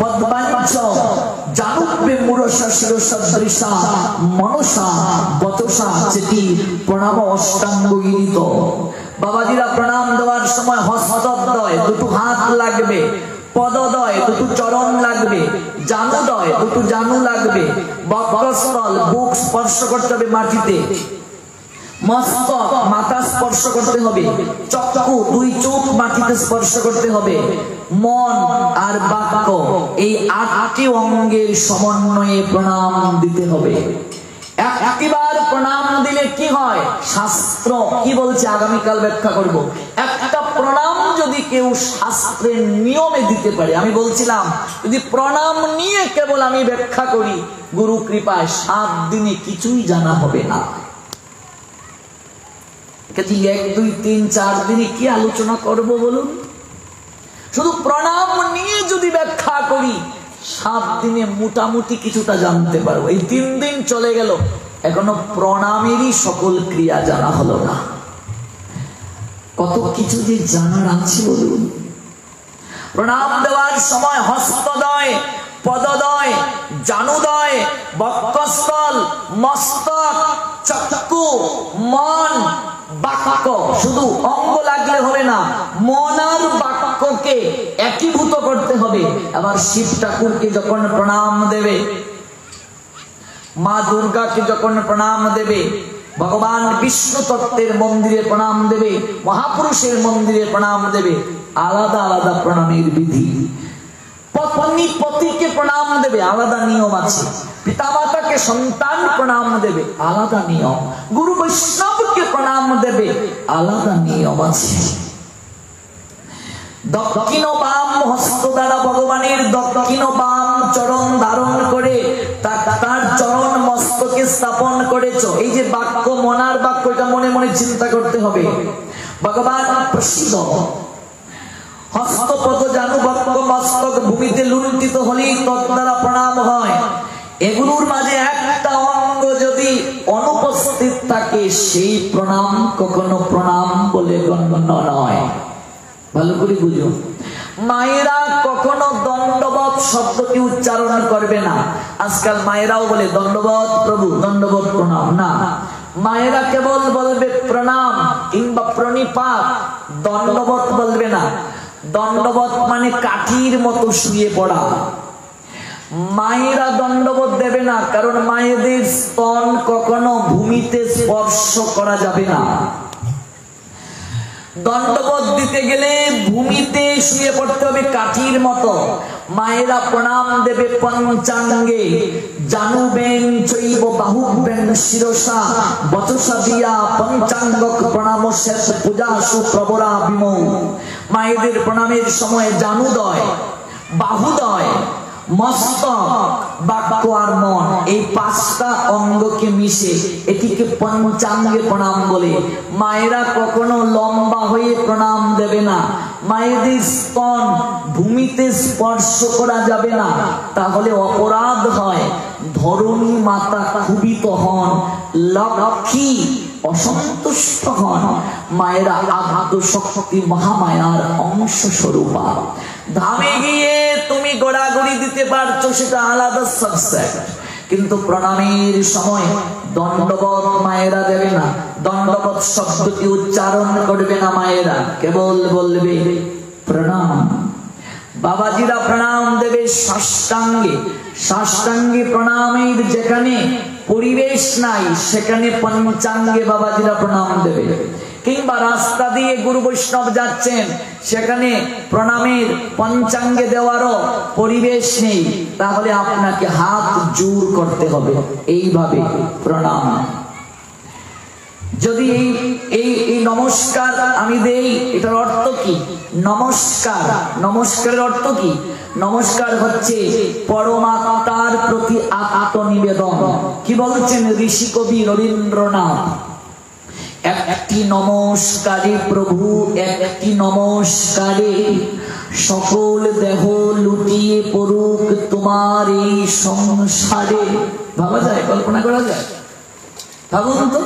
পদ্মাঞ্চ জানুবে মুরসা শিরসা দৃশা মনসা বচসা চেতি প্রণাম অষ্টাঙ্গিত। বাবাজিরা প্রণাম দেওয়ার সময় হস্তদ্বয় 2 হাত লাগবে, পদদ্বয় 2 চরণ লাগবে, জানুদয় 2 জানু লাগবে, বক্ষস্থল বুক স্পর্শ করতে হবে মাটিতে, মস্তক মাথা স্পর্শ করতে হবে, চক্ষু 2 চোখ মাটিতে স্পর্শ করতে হবে, মন আর বাক্য এই 8টি অঙ্গের সমন্বয়ে প্রণাম দিতে হবে। একবার প্রণাম দিলে কি হয়, শাস্ত্র কি বলছে আগামীকাল ব্যাখ্যা করব। একটা প্রণাম যদি কেউ শাস্ত্রের নিয়মে দিতে পারে, আমি বলছিলাম যদি প্রণাম নিয়ে কেবল আমি ব্যাখ্যা করি, গুরু কৃপায় 7 দিনে কিছুই জানা হবে না। 1 2 3 4 দিনে কি আলোচনা করব বলুন? শুধু প্রণাম নিয়ে যদি ব্যাখ্যা করি 7 দিনে মোটামুটি কিছুটা জানতে পারবো। এই 3 দিন চলে গেল, এখনো প্রণামেরই সকল ক্রিয়া জানা হলো না। কত কিছু যে জানার আছে বলুন। প্রণাম দেওয়ার সময় হস্তদয়, পদদয়, জানুদয়, বক্ষস্থল, মস্তক, চক্ষু, মন, বাক্য, শুধু অঙ্গ লাগলে হবে না, মন আর বাক্যকে একীভূত করতে হবে। আবার শিব ঠাকুরকে যখন প্রণাম দেবে, মা দুর্গাকে যখন প্রণাম দেবে, ভগবান বিষ্ণু তত্ত্বের মন্দিরে প্রণাম দেবে, মহাপুরুষের মন্দিরে প্রণাম দেবে, আলাদা আলাদা প্রণামের বিধি। পত্নী পতিকে প্রণাম দেবে, আলাদা নিয়ম আছে। পিতামাতাকে সন্তান প্রণাম দেবে, আলাদা নিয়ম। গুরু বৈষ্ণবকে প্রণাম দেবে, আলাদা নিয়ম আছে। দক্ষিণ বাম হস্ত দ্বারা ভগবানের দক্ষিণ বাম চরণ ধারণ করে তার চরণ মস্তকে স্থাপন করেছ। এই যে বাক্য, মনার বাক্য, এটা মনে মনে চিন্তা করতে হবে। ভগবান প্রসিদ্ধ, হস্তপদ জানু বক্ষ মস্তক ভূমিতে লুণ্ঠিত হলেই তদ্বারা প্রণাম হয়। এগুলোর মাঝে একটা অঙ্গ যদি অনুপস্থিত থাকে, সেই প্রণাম কখনো প্রণাম বলে গণ্য নয়। ভালো করে বুঝো। মায়েরা কখনো দণ্ডবত শব্দটি উচ্চারণ করবে না। আজকাল মায়েরাও বলে দণ্ডবত প্রভু, দণ্ডবত প্রণাম না। মায়েরা কেবল বলবে প্রণাম কিংবা প্রণিপাত, দণ্ডবত বলবে না। দণ্ডবত মানে কাঠির মতো শুয়ে পড়া। মায়েরা দণ্ডবোধ দেবে না, কারণ মায়েদের স্তন কখনো ভূমিতে স্পর্শ করা যাবে না। দণ্ডবোধ দিতে গেলে ভূমিতে শুয়ে পড়তে হবে কাঠির মতো। মায়েরা প্রণাম দেবে পঞ্চাঙ্গে, জানুবেন চৈব বাহুবেন শিরসা বচসা দিয়া পঞ্চাঙ্গক প্রণাম শেষ পূজা সুপ্রবরা বিমৌ। মায়েদের প্রণামের সময় জানুদয়, বাহুদয়, মস্তক, বাক্য আর মন, এই 5টা অঙ্গকে মিশে এটিকে পঞ্চাঙ্গে প্রণাম বলে। মায়েরা কখনো লম্বা হয়ে প্রণাম দেবে না। মায়েদের স্তন ভূমিতে স্পর্শ করা যাবে না, তাহলে অপরাধ হয়। ধরণী মাতা ক্ষুবিত হন, লক্ষ্মী অসন্তুষ্ট হন। মায়েরা আঘাত শক্তি মহামায়ার অংশ স্বরূপা। ধামে গিয়ে তুমি গোড়াগড়ি দিতে পারছো, সেটা আলাদা সাবজেক্ট, কিন্তু প্রণামের সময় দণ্ডবত মায়েরা দেবে না। দণ্ডবত শব্দটি উচ্চারণ করবে না মায়েরা, কেবল বলবে প্রণাম। বাবাজিরা প্রণাম দেবে সাষ্টাঙ্গে। সাষ্টাঙ্গে প্রণামের যেখানে পরিবেশ নাই, সেখানে পঞ্চাঙ্গে বাবাজিরা প্রণাম দেবে। কিংবা রাস্তা দিয়ে গুরু বৈষ্ণব যাচ্ছেন, সেখানে প্রণামের পঞ্চাঙ্গে দেওয়ারও পরিবেশ নেই, তাহলে আপনাকে হাত জোর করতে হবে, এইভাবে প্রণাম। যদি এই নমস্কার আমি দেই, এটার অর্থ কি? নমস্কার, নমস্কারের অর্থ কি? নমস্কার হচ্ছে পরমাত্মার প্রতি আত্মনিবেদন। কি বলছেন ঋষি কবি রবীন্দ্রনাথ? একটি নমস্কারে প্রভু, একটি নমস্কারে সকল দেহ লুটিয়ে পড়ুক তোমার এই সংসারে। ভাবা যায়? কল্পনা করা যায়? ভাবুন তো,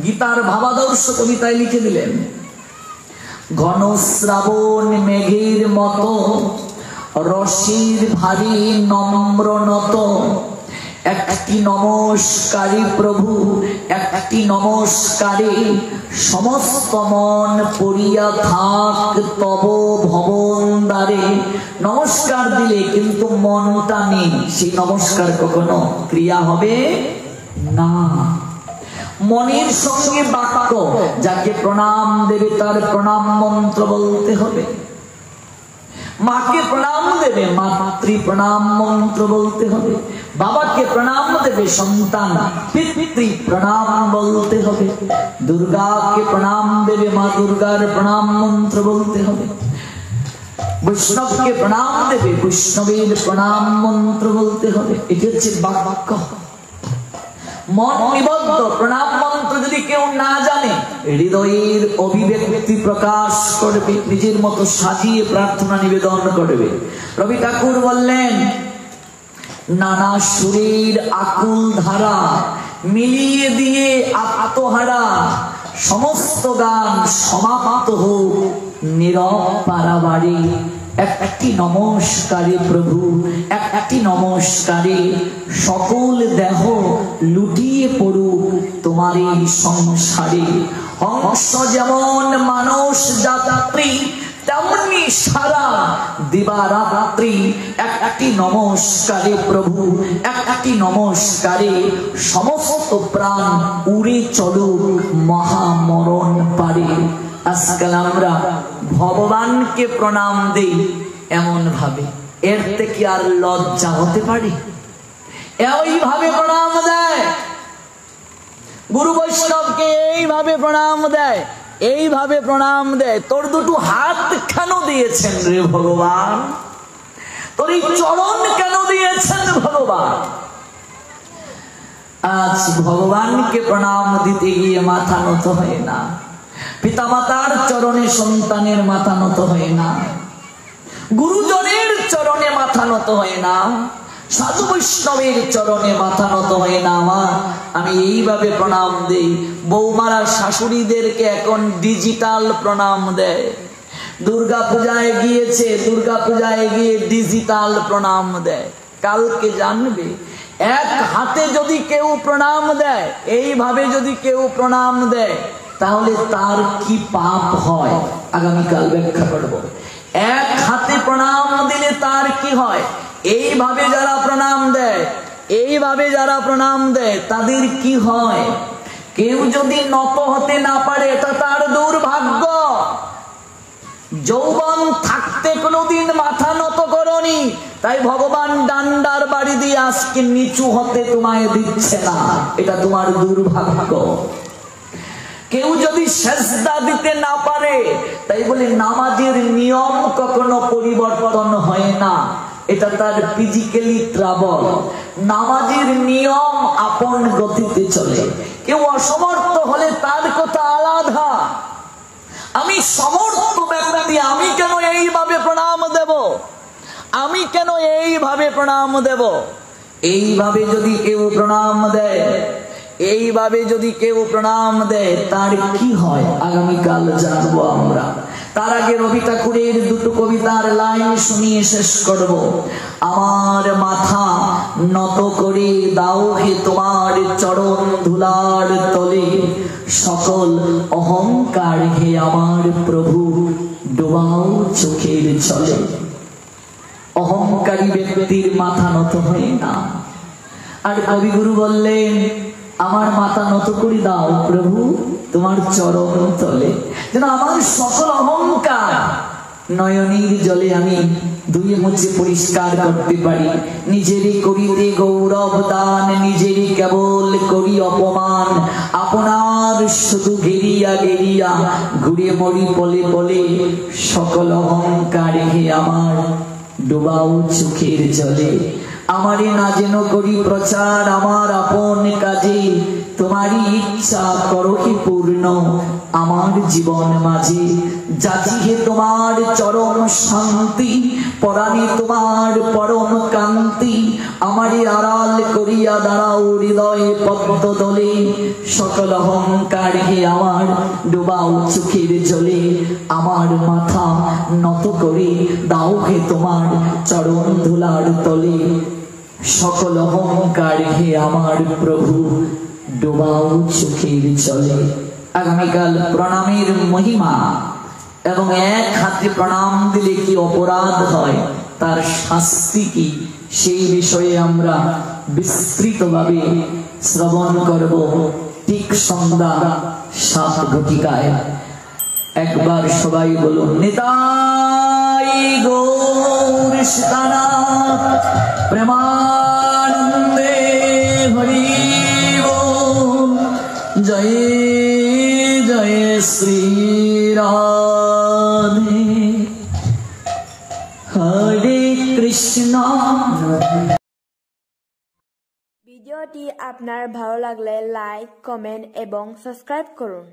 গীতার ভাবাদর্শ কবিতায় লিখে দিলেন, ঘন শ্রাবণ মেঘের মতো রসির ভারী নম্র নত, একটি নমস্কারী প্রভু, একটি নমস্কারে সমস্ত মন পড়িয়া থাক তব ভবন দ্বারে। নমস্কার দিলে কিন্তু মনটা নেই, সেই নমস্কার কখনো ক্রিয়া হবে না। মনের সঙ্গে বাক্য, যাকে প্রণাম দেবে তার প্রণাম মন্ত্র বলতে হবে। মাকে প্রণাম দেবে, মাতৃ প্রণাম মন্ত্র বলতে হবে। বাবাকে প্রণাম দেবে সন্তান, পিতৃ প্রণাম বলতে হবে। দুর্গাকে প্রণাম দেবে, মা দুর্গার প্রণাম মন্ত্র বলতে হবে। বৈষ্ণবকে প্রণাম দেবে, বৈষ্ণবের প্রণাম মন্ত্র বলতে হবে। এটি হচ্ছে বাক্য। মন নিবদ্ধ প্রণাম মন্ত্র যদি কেউ না জানে, হৃদয়ের অভিব্যক্তি প্রকাশ করবে, নিজের মতো সাজিয়ে প্রার্থনা নিবেদন করবে। রবি ঠাকুর বললেন, নানা সুরের আকুল ধারা মিলিয়ে দিয়ে আত্মহারা, সমস্ত গান সমাপ্ত হোক নীরব পারাবারে। একটি নমস্কারে প্রভু, একটি নমস্কারে সকল দেহ লুটিয়ে পড়ুক তোমার এই সংসারে। হংস যেমন মানস যাত্রী, তেমনি সারা দিবারাত্রি একটি নমস্কারে প্রভু, একটি নমস্কারে সমস্ত প্রাণ উড়ে চলুক মহামরণ পারে। আজকাল আমরা ভগবানকে প্রণাম দেই এমন ভাবে, এর থেকে আর লজ্জা হতে পারে? এইভাবে প্রণাম দেয় গুরু বৈষ্ণবকে, এইভাবে প্রণাম দেয়, এইভাবে প্রণাম দেয়। তোর দুটো হাত কেন দিয়েছেন রে ভগবান? তোর এই চরণ কেন দিয়েছেন ভগবান? আজ ভগবানকে প্রণাম দিতে গিয়ে মাথা নত হয় না, পিতামাতার চরণে সন্তানের মাথা নত হয় না, গুরুজনের চরণে মাথা নত হয় না, সাধু বৈষ্ণবের চরণে মাথা নত হয় না। আমি এইভাবে প্রণাম দেই। বৌমারা শাশুড়িদেরকে এখন ডিজিটাল প্রণাম দেয়। দুর্গা পূজায় গিয়েছে, দুর্গা পূজায় গিয়ে ডিজিটাল প্রণাম দেয়। কালকে জানবে, এক হাতে যদি কেউ প্রণাম দেয়, এইভাবে যদি কেউ প্রণাম দেয়, তাহলে তার কি পাপ হয় আগামীকাল ব্যাখ্যা করব। এক হাতে প্রণাম দিলে তার কি হয়, এইভাবে যারা প্রণাম দেয়, এইভাবে যারা প্রণাম দেয় তাদের কি হয়? কেউ যদি নত হতে না পারে, এটা তার দুর্ভাগ্য। যৌবন থাকতে কোনোদিন মাথা নত করনি, তাই ভগবান ডান্ডার বাড়ি দিয়ে আজকে নিচু হতে তোমায় দিচ্ছে না, এটা তোমার দুর্ভাগ্য। কেউ যদি সেজদা দিতে না পারে, তাই বলে নামাজের নিয়ম কখনো পরিবর্তন হয় না, এটা তার ফিজিক্যালি ট্রাবল। নামাজের নিয়ম আপন গতিতে চলে। কেউ অসমর্থ হলে তার কথা আলাদা। আমি সমর্থ ব্যক্তি, আমি কেন এইভাবে প্রণাম দেব? আমি কেন এইভাবে প্রণাম দেব? এইভাবে যদি কেউ প্রণাম দেয়, এইভাবে যদি কেউ প্রণাম দেয়, তার কি হয় আগামীকাল জানবো আমরা। তার আগে রবি ঠাকুরের দুটো কবিতার লাইন শুনিয়ে শেষ করব। আমার মাথা নত করে দাও হে তোমার চরণ ধুলার তলে, সকল অহংকার হে আমার প্রভু ডোবাও চোখের জলে। অহংকারী ব্যক্তির মাথা নত হয় না। আর কবিগুরু বললেন, আমার মাথা নত করে দাও প্রভু তোমার চরণ তলে, যেন আমার সকল অহংকার নয়নীর জলে আমি ধুয়ে মুছে পরিষ্কার করতে পারি। নিজেরই করিতে গৌরব দান, নিজেরই কেবল করি অপমান, আপনার শুধু ঘেরিয়া ঘেরিয়া ঘুরে মরি পলে পলে, সকল অহংকার হে আমার ডুবাও চোখের জলে। আমারে না যেন করি প্রচার আমার আপন কাজে, তোমারই ইচ্ছা করো কি পূর্ণ আমার জীবন মাঝে। যাচি হে তোমার চরম শান্তি, পরাণে তোমার পরম কান্তি, আমারে আড়াল করিয়া দাঁড়াও হৃদয় পদ্ম দলে। সকল অহংকার হে আমার ডুবাও চোখের জলে, আমার মাথা নত করে দাও হে তোমার চরণ ধুলার তলে। সকল অহংকার হে আমার প্রভু ডোবাও চোখের জলে। আগামীকাল প্রণামের মহিমা এবং এক হাতে প্রণাম দিলে কি অপরাধ হয়, তার শাস্তি কি, সেই বিষয়ে আমরা বিস্তৃতভাবে শ্রবণ করব ঠিক সন্ধ্যা 7 ঘটিকায়। একবার সবাই বলুন, নিতাই গৌর সীতানাথ প্রেমানন্দে হরি বল। জয় জয় শ্রী রাধে, হরে কৃষ্ণ। ভিডিওটি আপনার ভালো লাগলে লাইক, কমেন্ট এবং সাবস্ক্রাইব করুন।